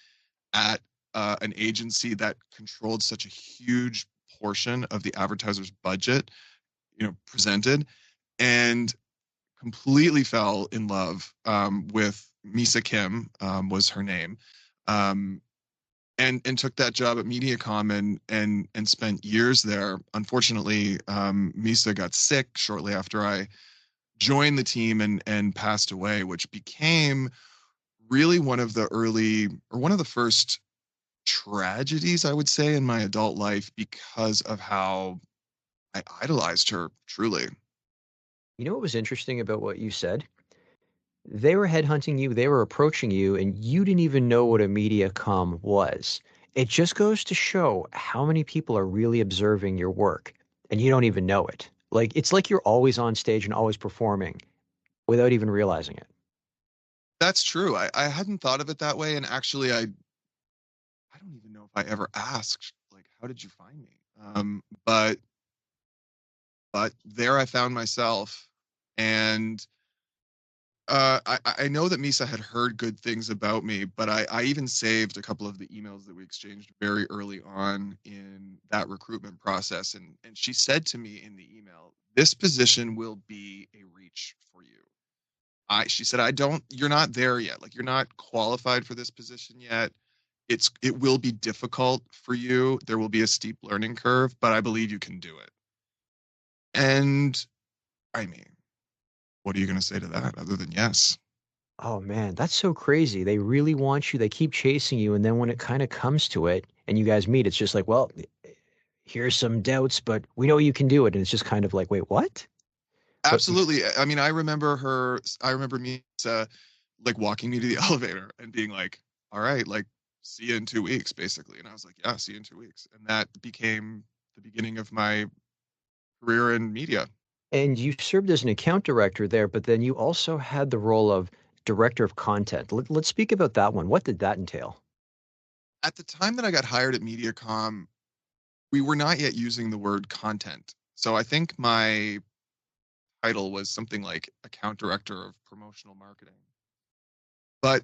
at an agency that controlled such a huge portion of the advertiser's budget, presented, and completely fell in love with Misa Kim, was her name, um, and took that job at Mediacom and spent years there. Unfortunately, Misa got sick shortly after I joined the team and passed away, which became really one of the first tragedies, I would say, in my adult life because of how I idolized her, truly. You know what was interesting about what you said? They were headhunting you, they were approaching you, and you didn't even know what a Mediacom was. It just goes to show how many people are really observing your work, and you don't even know it. Like, it's like you're always on stage and always performing without even realizing it. That's true. I hadn't thought of it that way. And actually, I don't even know if I ever asked, like, how did you find me? But there I found myself. And I know that Misa had heard good things about me, but I even saved a couple of the emails that we exchanged very early on in that recruitment process. And she said to me in the email, this position will be a reach for you. She said, you're not there yet. Like, you're not qualified for this position yet. It will be difficult for you. There will be a steep learning curve, but I believe you can do it. And I mean, what are you going to say to that other than yes? Oh man, that's so crazy. They really want you. They keep chasing you, and then when it kind of comes to it, and you guys meet, it's just like, well, here's some doubts, but we know you can do it. And it's just kind of like, wait, what? But Absolutely. I mean, I remember me like walking me to the elevator and being like, all right, like, see you in 2 weeks, basically. And I was like, yeah, see you in 2 weeks. And that became the beginning of my career in media. and you served as an account director there, but then you also had the role of director of content. Let's speak about that one. What did that entail? At the time that I got hired at Mediacom, we were not yet using the word content. So I think my title was something like account director of promotional marketing. But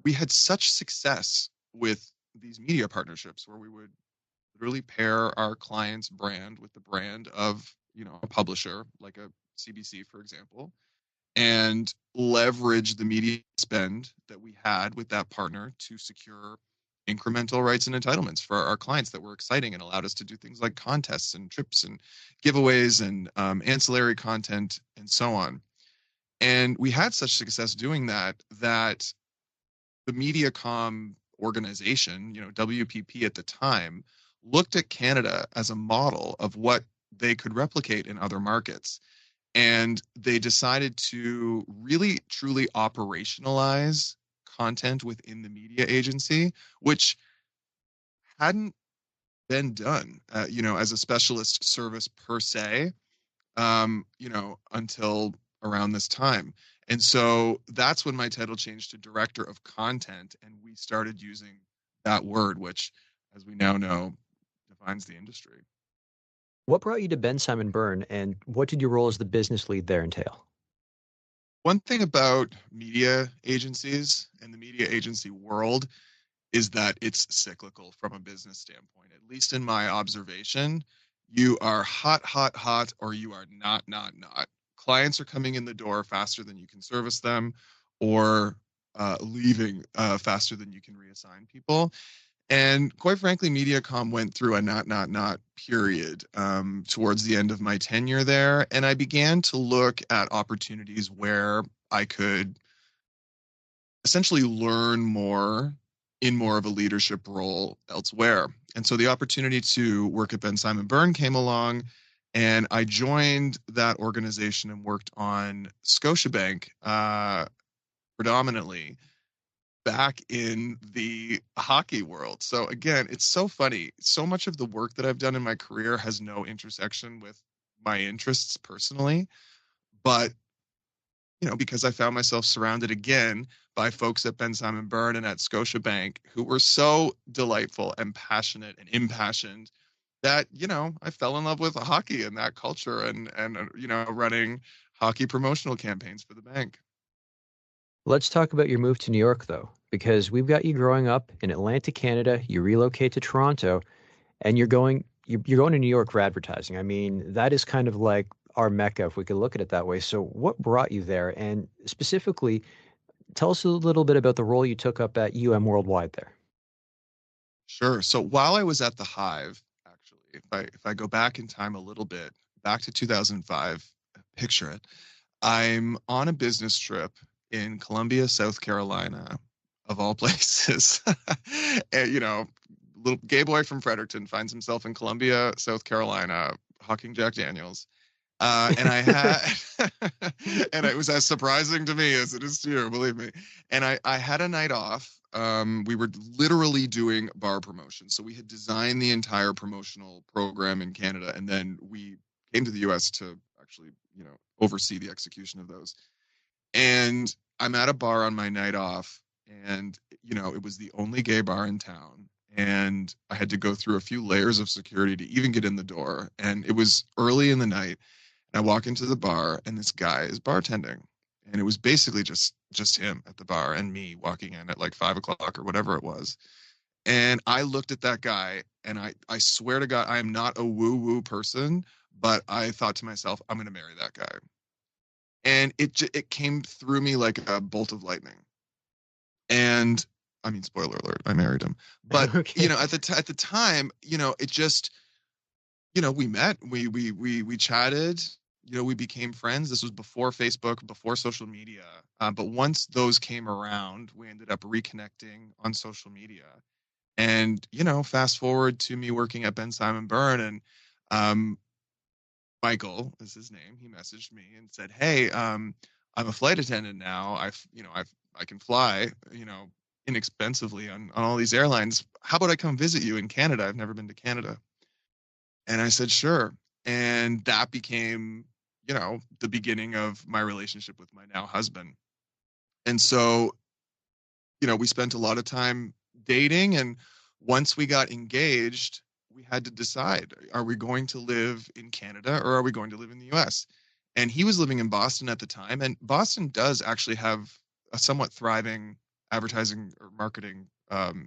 we had such success with these media partnerships where we would literally pair our client's brand with the brand of, a publisher like a CBC, for example, and leverage the media spend that we had with that partner to secure incremental rights and entitlements for our clients that were exciting and allowed us to do things like contests and trips and giveaways and ancillary content and so on. And we had such success doing that the Mediacom organization, WPP at the time, looked at Canada as a model of what they could replicate in other markets. And they decided to really truly operationalize content within the media agency, which hadn't been done, as a specialist service per se, until around this time. And so that's when my title changed to director of content, and we started using that word, which, as we now know, defines the industry. What brought you to Bensimon Byrne, and what did your role as the business lead there entail? One thing about media agencies and the media agency world is that it's cyclical from a business standpoint. At least in my observation, you are hot, hot, hot, or you are not, not, not. Clients are coming in the door faster than you can service them, or leaving faster than you can reassign people. And quite frankly, Mediacom went through a not, not, not period towards the end of my tenure there. And I began to look at opportunities where I could essentially learn more in more of a leadership role elsewhere. And so the opportunity to work at Bensimon Byrne came along, and I joined that organization and worked on Scotiabank predominantly back in the hockey world. So again, it's so funny. So much of the work that I've done in my career has no intersection with my interests personally, but because I found myself surrounded again by folks at Bensimon Byrne and at Scotiabank who were so delightful and passionate and impassioned that, I fell in love with hockey and that culture and running hockey promotional campaigns for the bank. Let's talk about your move to New York, though, because we've got you growing up in Atlantic Canada. You relocate to Toronto, and you're going to New York for advertising. I mean, that is kind of like our mecca, if we could look at it that way. So, what brought you there, and specifically, tell us a little bit about the role you took up at Worldwide there. Sure. So while I was at the Hive, actually, if I go back in time a little bit, back to 2005, picture it. I'm on a business trip in Columbia, South Carolina, of all places. And, little gay boy from Fredericton finds himself in Columbia, South Carolina, hawking Jack Daniels. And I had, and it was as surprising to me as it is to you, believe me. And I had a night off. We were literally doing bar promotion. So we had designed the entire promotional program in Canada, and then we came to the US to actually, oversee the execution of those. And I'm at a bar on my night off, and, it was the only gay bar in town. And I had to go through a few layers of security to even get in the door. And it was early in the night. I walk into the bar, and this guy is bartending, and it was basically just him at the bar and me walking in at like 5 o'clock or whatever it was. And I looked at that guy, and I swear to God, I am not a woo woo person, but I thought to myself, I'm going to marry that guy. And it came through me like a bolt of lightning. And I mean, spoiler alert, I married him. But Okay. at the time, it just we met, we chatted, we became friends. This was before Facebook, before social media. But once those came around, we ended up reconnecting on social media. And, fast forward to me working at Bensimon Byrne, and um, Michael is his name. He messaged me and said, "Hey, I'm a flight attendant now. I can fly, inexpensively on all these airlines. How about I come visit you in Canada? I've never been to Canada." And I said, "Sure." And that became, the beginning of my relationship with my now husband. And so, we spent a lot of time dating. And once we got engaged, we had to decide, are we going to live in Canada or are we going to live in the US? And he was living in Boston at the time. And Boston does actually have a somewhat thriving advertising or marketing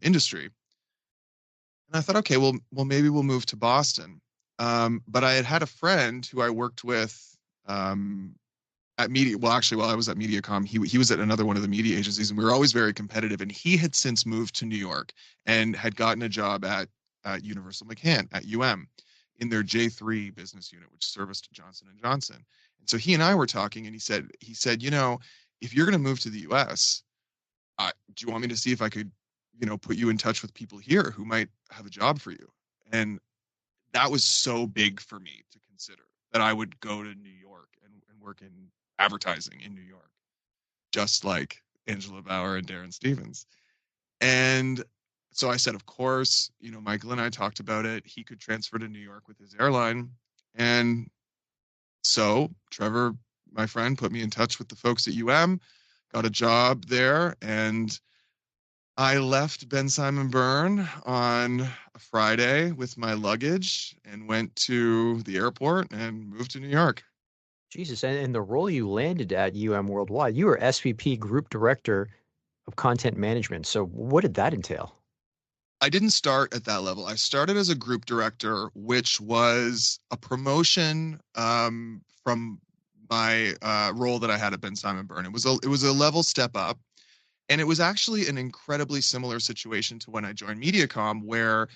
industry. And I thought, okay, well, maybe we'll move to Boston. But I had a friend who I worked with at media. Well, actually, while I was at Mediacom, he was at another one of the media agencies, and we were always very competitive. And he had since moved to New York and had gotten a job at Universal McCann at in their J3 business unit, which serviced Johnson and Johnson. And so he and I were talking, and he said, if you're going to move to the U.S., do you want me to see if I could, put you in touch with people here who might have a job for you? And that was so big for me to consider that I would go to New York and work in advertising in New York, just like Angela Bauer and Darrin Stephens. And so I said, of course, Michael and I talked about it. He could transfer to New York with his airline. And so Trevor, my friend, put me in touch with the folks at got a job there, and I left Bensimon Byrne on a Friday with my luggage and went to the airport and moved to New York. Jesus, and the role you landed at Worldwide, you were SVP Group Director of Content Management. So what did that entail? I didn't start at that level. I started as a group director, which was a promotion from my role that I had at Bensimon Byrne. It was a level step up. And it was actually an incredibly similar situation to when I joined Mediacom, where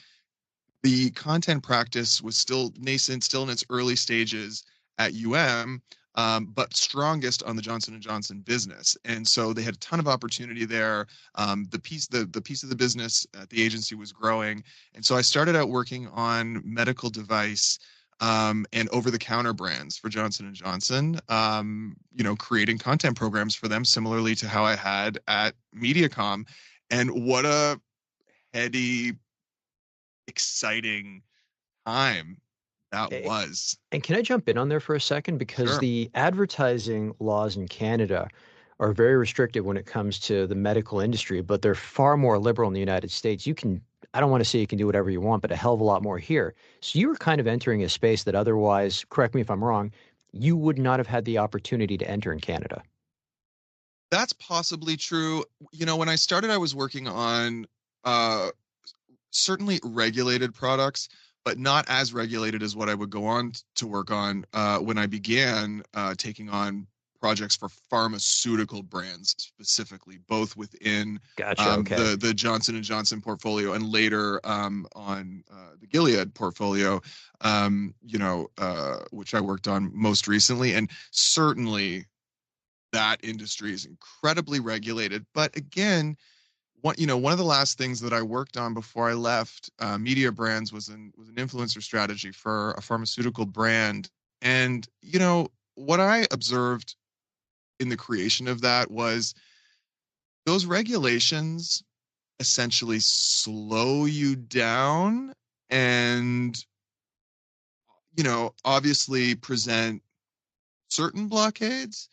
the content practice was still nascent, still in its early stages at but strongest on the Johnson & Johnson business. And so they had a ton of opportunity there. The piece of the business at the agency was growing. And so I started out working on medical device and over-the-counter brands for Johnson & Johnson, creating content programs for them, similarly to how I had at Mediacom. And what a heady, exciting time that was. And can I jump in on there for a second? Because Sure. The advertising laws in Canada are very restrictive when it comes to the medical industry, but they're far more liberal in the United States. I don't want to say you can do whatever you want, but a hell of a lot more here. So you were kind of entering a space that otherwise, correct me if I'm wrong, you would not have had the opportunity to enter in Canada. That's possibly true. When I started, I was working on certainly regulated products, but not as regulated as what I would go on to work on when I began taking on projects for pharmaceutical brands specifically, both within the Johnson & Johnson portfolio and later on the Gilead portfolio, which I worked on most recently. And certainly that industry is incredibly regulated. But again, one of the last things that I worked on before I left Mediabrands was an influencer strategy for a pharmaceutical brand. And, what I observed in the creation of that was those regulations essentially slow you down and, obviously present certain blockades.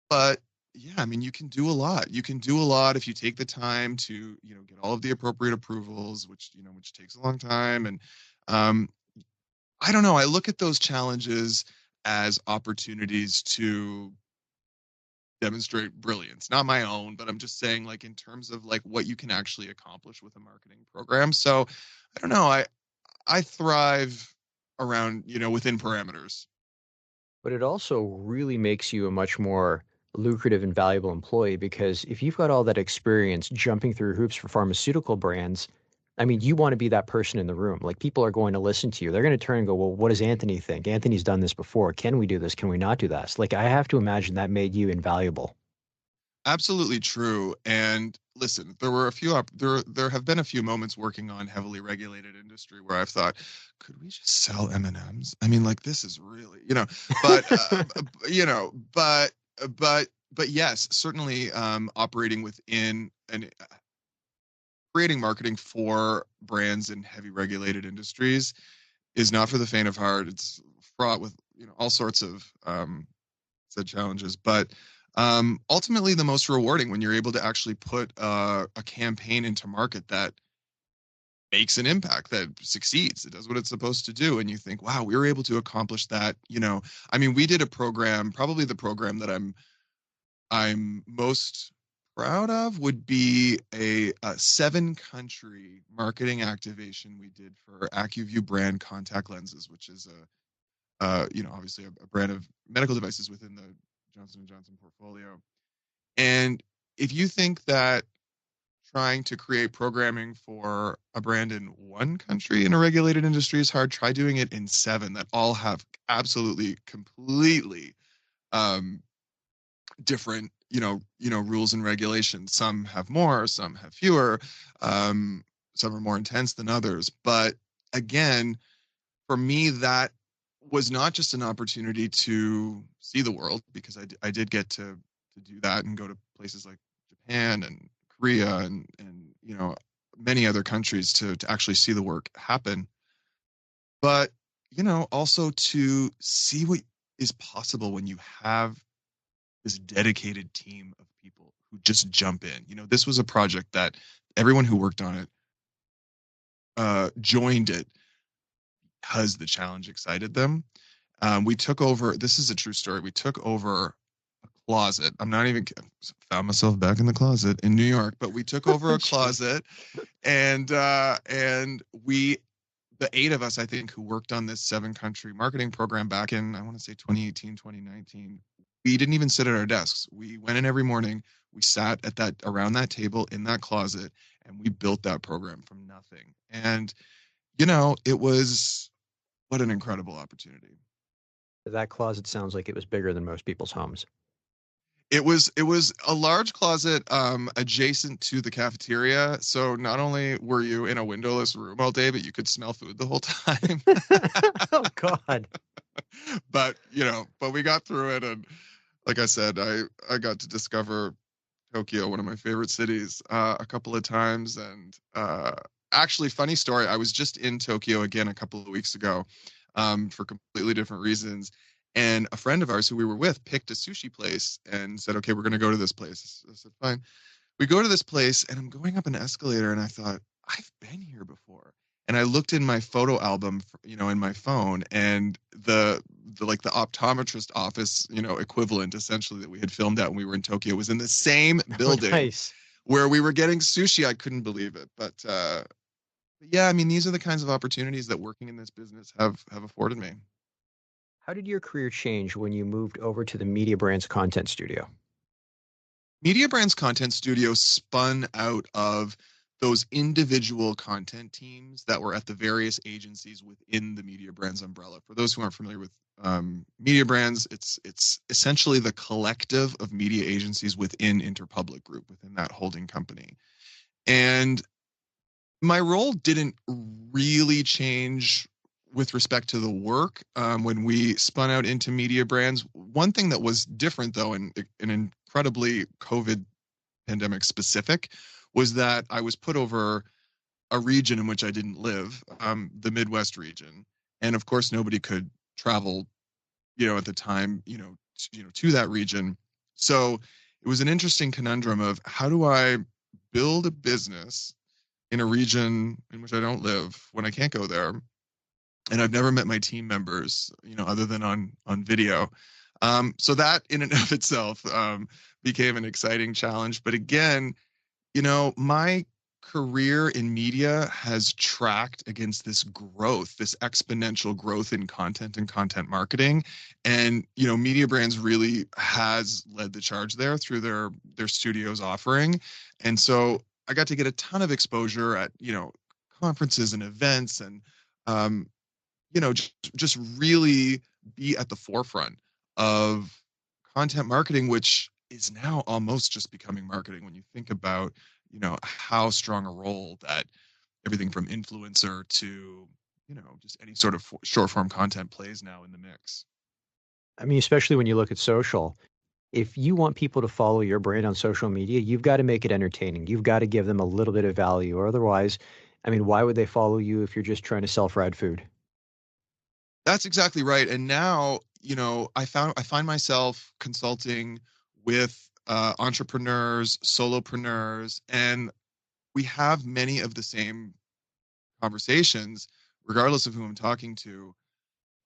But yeah, I mean, you can do a lot. You can do a lot if you take the time to, get all of the appropriate approvals, which takes a long time. And I don't know. I look at those challenges as opportunities to demonstrate brilliance, not my own, but I'm just saying, like, in terms of like what you can actually accomplish with a marketing program. So I don't know. I thrive around, within parameters. But it also really makes you a much more lucrative and valuable employee, because if you've got all that experience jumping through hoops for pharmaceutical brands, I mean, you want to be that person in the room. Like people are going to listen to you. They're going to turn and go, well, what does Anthony think? Anthony's done this before. Can we do this? Can we not do this? Like I have to imagine that made you invaluable. Absolutely true. And listen, there were a few there have been a few moments working on heavily regulated industry where I've thought, could we just sell M&Ms? I mean, like this is really, but you know, but yes, certainly operating within and creating marketing for brands in heavy regulated industries is not for the faint of heart. It's fraught with all sorts of said challenges, but ultimately the most rewarding when you're able to actually put a campaign into market that makes an impact, that succeeds, it does what it's supposed to do, and you think, wow, we were able to accomplish that. I mean, we did a program, probably the program that I'm most proud of would be a 7-country marketing activation we did for AccuView brand contact lenses, which is obviously a brand of medical devices within the Johnson & Johnson portfolio. And if you think that trying to create programming for a brand in one country in a regulated industry is hard, try doing it in 7 that all have absolutely completely different rules and regulations. Some have more, some have fewer, some are more intense than others. But again, for me, that was not just an opportunity to see the world, because I did get to do that and go to places like Japan and Korea and many other countries to actually see the work happen. But also to see what is possible when you have this dedicated team of people who just jump in. This was a project that everyone who worked on it joined it because the challenge excited them. We took over, this is a true story, we took over a closet. I'm not even, found myself back in the closet in New York, but we took over a closet and we, the 8 of us, I think, who worked on this 7-country marketing program back in, I want to say 2018, 2019, we didn't even sit at our desks. We went in every morning, we sat around that table in that closet, and we built that program from nothing. And, it was, what an incredible opportunity. That closet sounds like it was bigger than most people's homes. It was a large closet adjacent to the cafeteria. So not only were you in a windowless room all day, but you could smell food the whole time. Oh God. But we got through it, and like I said, I got to discover Tokyo, one of my favorite cities, a couple of times. And actually, funny story, I was just in Tokyo again a couple of weeks ago for completely different reasons. And a friend of ours who we were with picked a sushi place and said, okay, we're going to go to this place. I said, fine. We go to this place, and I'm going up an escalator, and I thought, I've been here before. And I looked in my photo album, in my phone, and the optometrist office, equivalent essentially that we had filmed at when we were in Tokyo was in the same building. Nice. Where we were getting sushi. I couldn't believe it. But yeah, I mean, these are the kinds of opportunities that working in this business have afforded me. How did your career change when you moved over to the Mediabrands Content Studio? Mediabrands Content Studio spun out of those individual content teams that were at the various agencies within the Mediabrands umbrella. For those who aren't familiar with Mediabrands, it's essentially the collective of media agencies within Interpublic Group, within that holding company. And my role didn't really change with respect to the work when we spun out into Mediabrands. One thing that was different, though, and incredibly COVID pandemic specific, was that I was put over a region in which I didn't live, the Midwest region. And of course, nobody could travel, at the time, to that region. So it was an interesting conundrum of how do I build a business in a region in which I don't live when I can't go there. And I've never met my team members, other than on video. So that in and of itself became an exciting challenge. But again, my career in media has tracked against this growth, this exponential growth in content and content marketing. And, Mediabrands really has led the charge there through their studio's offering. And so I got to get a ton of exposure at, conferences and events, and just really be at the forefront of content marketing, which is now almost just becoming marketing when you think about how strong a role that everything from influencer to just any sort of short form content plays now in the mix. I mean, especially when you look at social. If you want people to follow your brand on social media, you've got to make it entertaining. You've got to give them a little bit of value, or otherwise, I mean, why would they follow you if you're just trying to sell fried food? That's exactly right. And now, I find myself consulting with entrepreneurs, solopreneurs, and we have many of the same conversations, regardless of who I'm talking to,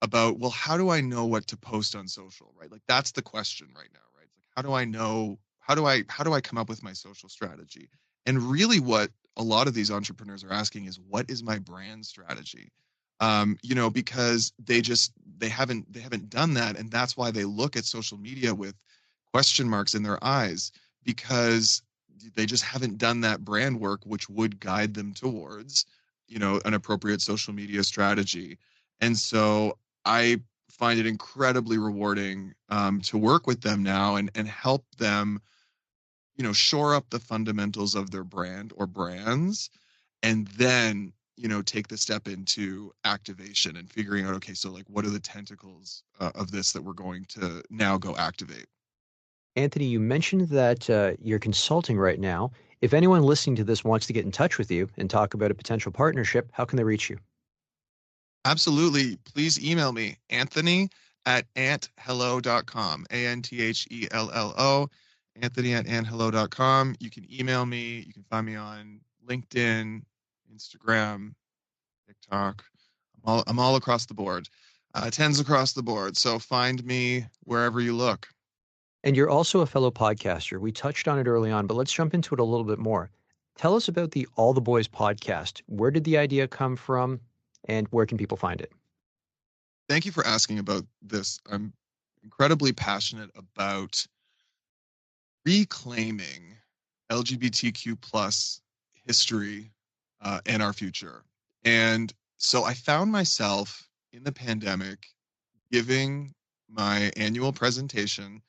about, well, how do I know what to post on social, right? Like that's the question right now, right? It's like, how do I know, how do I come up with my social strategy? And really what a lot of these entrepreneurs are asking is, what is my brand strategy? Because they haven't done that. And that's why they look at social media with question marks in their eyes, because they just haven't done that brand work, which would guide them towards, an appropriate social media strategy. And so I find it incredibly rewarding to work with them now and help them, shore up the fundamentals of their brand or brands, and then, take the step into activation and figuring out, okay, so like, what are the tentacles of this that we're going to now go activate? Anthony, you mentioned that you're consulting right now. If anyone listening to this wants to get in touch with you and talk about a potential partnership, how can they reach you? Absolutely. Please email me, Anthony@anthello.com, Anthelo, Anthony@anthello.com. You can email me. You can find me on LinkedIn, Instagram, TikTok. I'm all across the board, tens across the board. So find me wherever you look. And you're also a fellow podcaster. We touched on it early on, but let's jump into it a little bit more. Tell us about the All the Boys podcast. Where did the idea come from, and where can people find it? Thank you for asking about this. I'm incredibly passionate about reclaiming LGBTQ plus history and our future. And so I found myself in the pandemic giving my annual presentation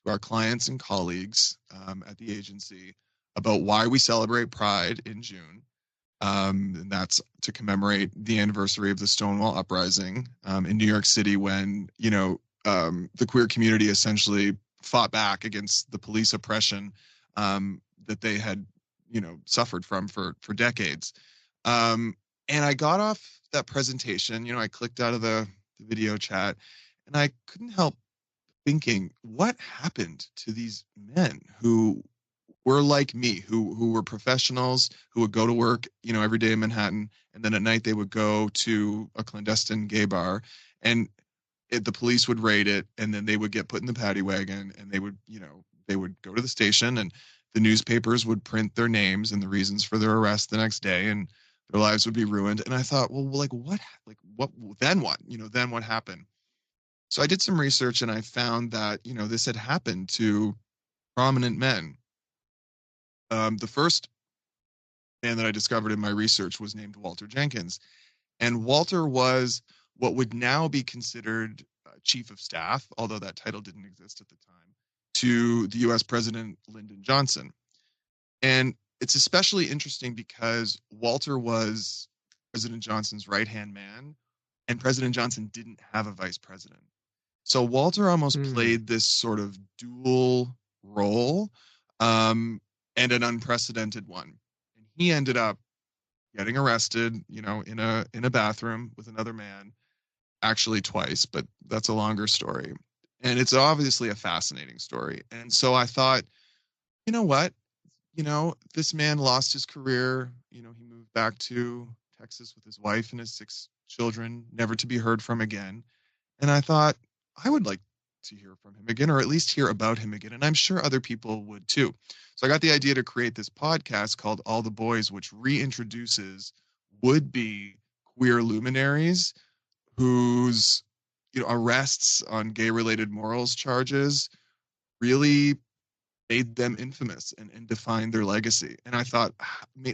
to our clients and colleagues at the agency about why we celebrate Pride in June. And that's to commemorate the anniversary of the Stonewall Uprising in New York City, when, the queer community essentially fought back against the police oppression that they had, suffered from for decades. And I got off that presentation, I clicked out of the video chat, and I couldn't help thinking, what happened to these men who were like me, who were professionals, who would go to work, every day in Manhattan, and then at night they would go to a clandestine gay bar, and the police would raid it, and then they would get put in the paddy wagon, and they would go to the station, and the newspapers would print their names and the reasons for their arrest the next day, and their lives would be ruined. And I thought, well, like what, then what, then what happened? So I did some research, and I found that, this had happened to prominent men. The first man that I discovered in my research was named Walter Jenkins. And Walter was what would now be considered chief of staff, although that title didn't exist at the time, to the US President Lyndon Johnson. And it's especially interesting because Walter was President Johnson's right-hand man, and President Johnson didn't have a vice president. So Walter almost played this sort of dual role, and an unprecedented one. And he ended up getting arrested, in a bathroom with another man, actually twice, but that's a longer story. And it's obviously a fascinating story. And so I thought, you know what? This man lost his career. He moved back to Texas with his wife and his 6 children, never to be heard from again. And I thought, I would like to hear from him again, or at least hear about him again. And I'm sure other people would too. So I got the idea to create this podcast called All the Boys, which reintroduces would-be queer luminaries whose, arrests on gay-related morals charges really made them infamous and defined their legacy. And I thought,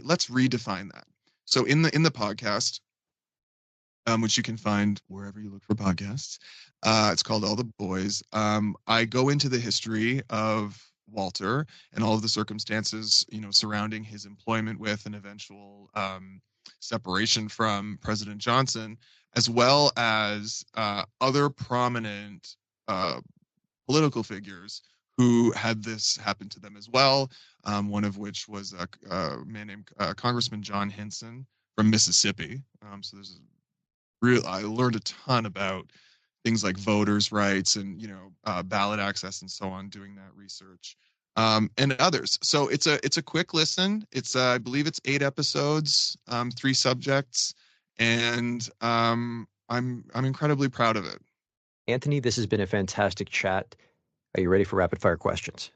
let's redefine that. So in the podcast, which you can find wherever you look for podcasts, it's called All the Boys. I go into the history of Walter and all of the circumstances, surrounding his employment with and eventual separation from President Johnson, as well as other prominent political figures who had this happen to them as well. One of which was a man named Congressman John Hinson from Mississippi. So there's I learned a ton about things like voters' rights and ballot access and so on, doing that research, and others. So it's a quick listen. It's I believe it's 8 episodes, 3 subjects, and I'm incredibly proud of it. Anthony, this has been a fantastic chat. Are you ready for rapid fire questions?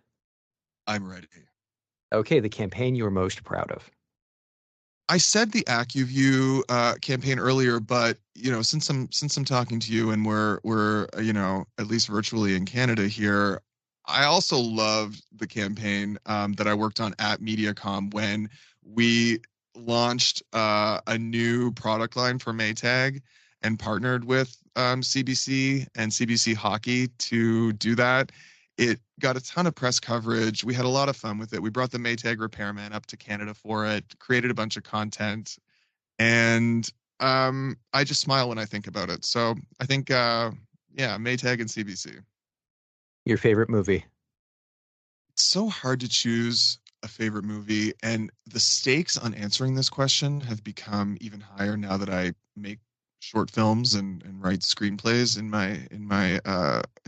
I'm ready. Okay, the campaign you are most proud of. I said the AccuView campaign earlier, but since I'm talking to you and we're at least virtually in Canada here, I also loved the campaign that I worked on at Mediacom when we launched a new product line for Maytag and partnered with CBC and CBC Hockey to do that. It got a ton of press coverage. We had a lot of fun with it. We brought the Maytag repairman up to Canada for it, created a bunch of content, and I just smile when I think about it. So I think, Maytag and CBC. Your favorite movie? It's so hard to choose a favorite movie, and the stakes on answering this question have become even higher now that I make short films and write screenplays in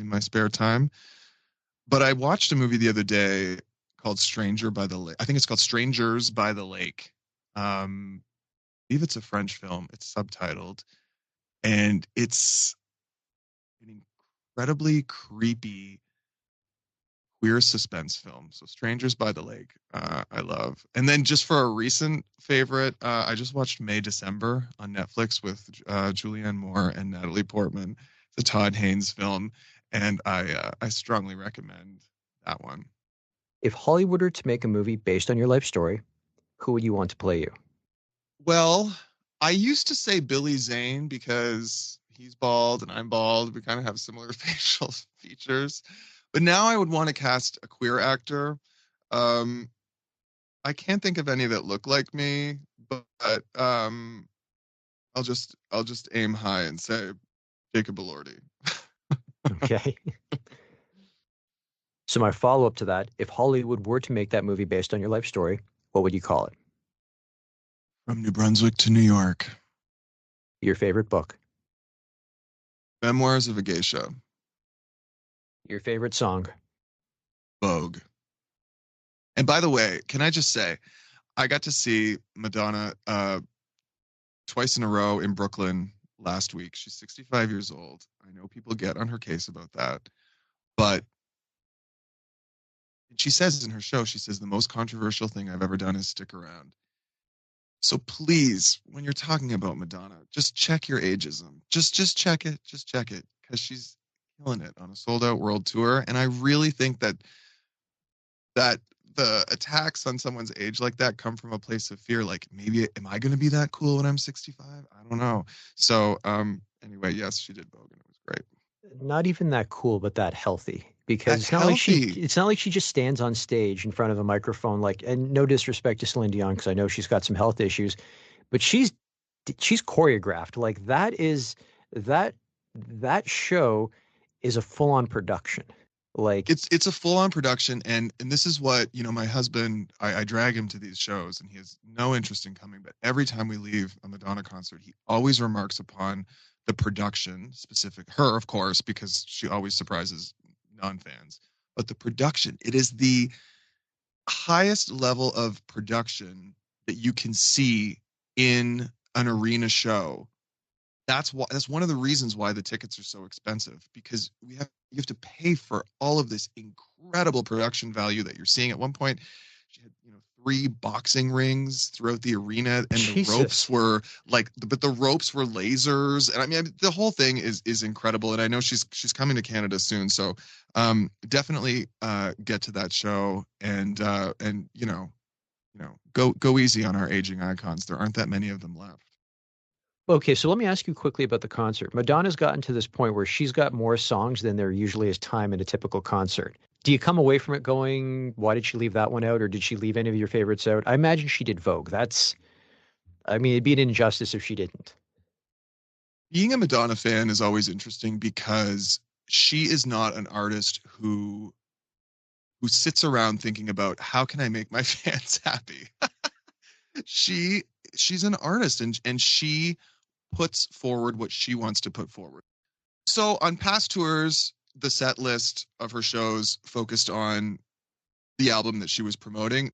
my spare time. But I watched a movie the other day called Stranger by the Lake. I think it's called Strangers by the Lake. I believe it's a French film. It's subtitled, and it's an incredibly creepy queer suspense film. So Strangers by the Lake, I love. And then just for a recent favorite, I just watched May December on Netflix with Julianne Moore and Natalie Portman. It's a Todd Haynes film, and I strongly recommend that one. If Hollywood were to make a movie based on your life story, who would you want to play you? Well, I used to say Billy Zane because he's bald and I'm bald. We kind of have similar facial features. But now I would want to cast a queer actor. I can't think of any that look like me, but I'll just aim high and say Jacob Elordi. Okay. So my follow-up to that, if Hollywood were to make that movie based on your life story, what would you call it? From New Brunswick to New York. Your favorite book? Memoirs of a Geisha. Your favorite song? Vogue. And by the way, can I just say, I got to see Madonna twice in a row in Brooklyn last week. She's 65 years old. I know people get on her case about that, but she says in her show, she says the most controversial thing I've ever done is stick around. So please, when you're talking about Madonna, just check your ageism. Just check it. Just check it, because she's killing it on a sold-out world tour. And I really think that the attacks on someone's age like that come from a place of fear. Like, maybe, am I going to be that cool when I'm 65? I don't know. So anyway, yes, she did Vogue, and it was great. Not even that cool, but that healthy. Because That's healthy. It's not like she just stands on stage in front of a microphone, and no disrespect to Celine Dion, because I know she's got some health issues, but she's choreographed. Like, that show is a full-on production. Like, it's a full-on production, and this is what, my husband, I drag him to these shows, and he has no interest in coming, but every time we leave a Madonna concert, he always remarks upon the production, specific her, of course, because she always surprises non-fans, but the production, it is the highest level of production that you can see in an arena show. That's one of the reasons why the tickets are so expensive, because you have to pay for all of this incredible production value that you're seeing. At one point, she had 3 boxing rings throughout the arena, and Jesus. The ropes were the ropes were lasers, and I mean the whole thing is incredible. And I know she's coming to Canada soon, so definitely get to that show, and go easy on our aging icons. There aren't that many of them left. Okay, so let me ask you quickly about the concert. Madonna's gotten to this point where she's got more songs than there usually is time in a typical concert. Do you come away from it going, why did she leave that one out, or did she leave any of your favorites out? I imagine she did Vogue. It'd be an injustice if she didn't. Being a Madonna fan is always interesting because she is not an artist who sits around thinking about how can I make my fans happy. She's an artist and she puts forward what she wants to put forward. So on past tours, the set list of her shows focused on the album that she was promoting.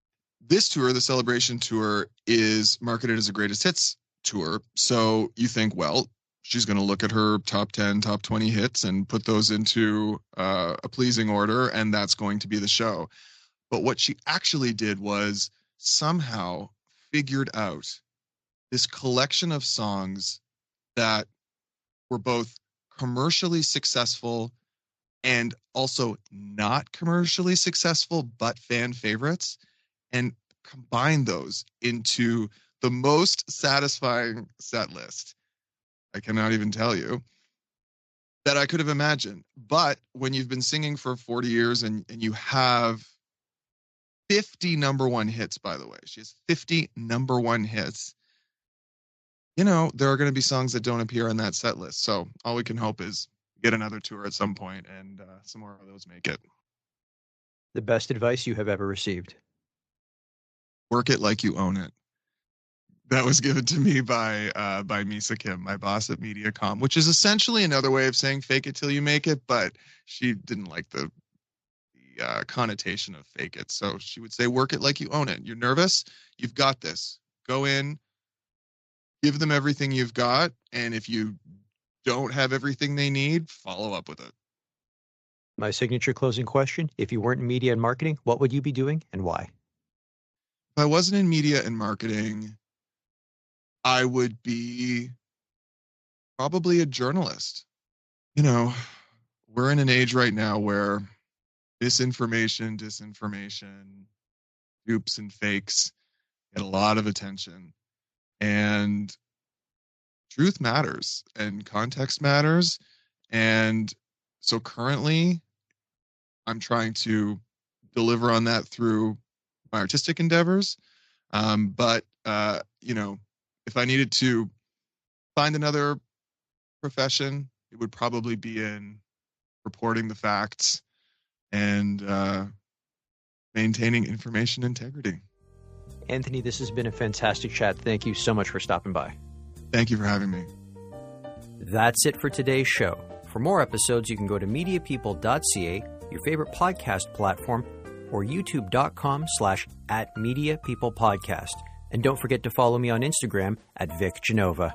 This tour, the Celebration Tour, is marketed as a greatest hits tour. So you think, well, she's going to look at her top 10, top 20 hits and put those into a pleasing order, and that's going to be the show. But what she actually did was somehow figured out this collection of songs that were both commercially successful and also not commercially successful, but fan favorites, and combine those into the most satisfying set list I cannot even tell you that I could have imagined. But when you've been singing for 40 years and you have 50 number one hits, by the way, she has 50 number one hits, there are going to be songs that don't appear on that set list. So all we can hope is get another tour at some point and some more of those make it. The best advice you have ever received? Work it like you own it. That was given to me by Misa Kim, my boss at Mediacom, which is essentially another way of saying fake it till you make it, but she didn't like the connotation of fake it. So she would say, work it like you own it. You're nervous? You've got this. Go in, give them everything you've got, and if you don't have everything they need, follow up with it. My signature closing question, if you weren't in media and marketing, what would you be doing and why? If I wasn't in media and marketing, I would be probably a journalist. We're in an age right now where misinformation, disinformation, dupes and fakes get a lot of attention. And truth matters and context matters. And so currently I'm trying to deliver on that through my artistic endeavors. But if I needed to find another profession, it would probably be in reporting the facts and maintaining information integrity. Anthony, this has been a fantastic chat. Thank you so much for stopping by. Thank you for having me. That's it for today's show. For more episodes, you can go to mediapeople.ca, your favorite podcast platform, or youtube.com/@mediapeoplepodcast. And don't forget to follow me on Instagram @VicGenova.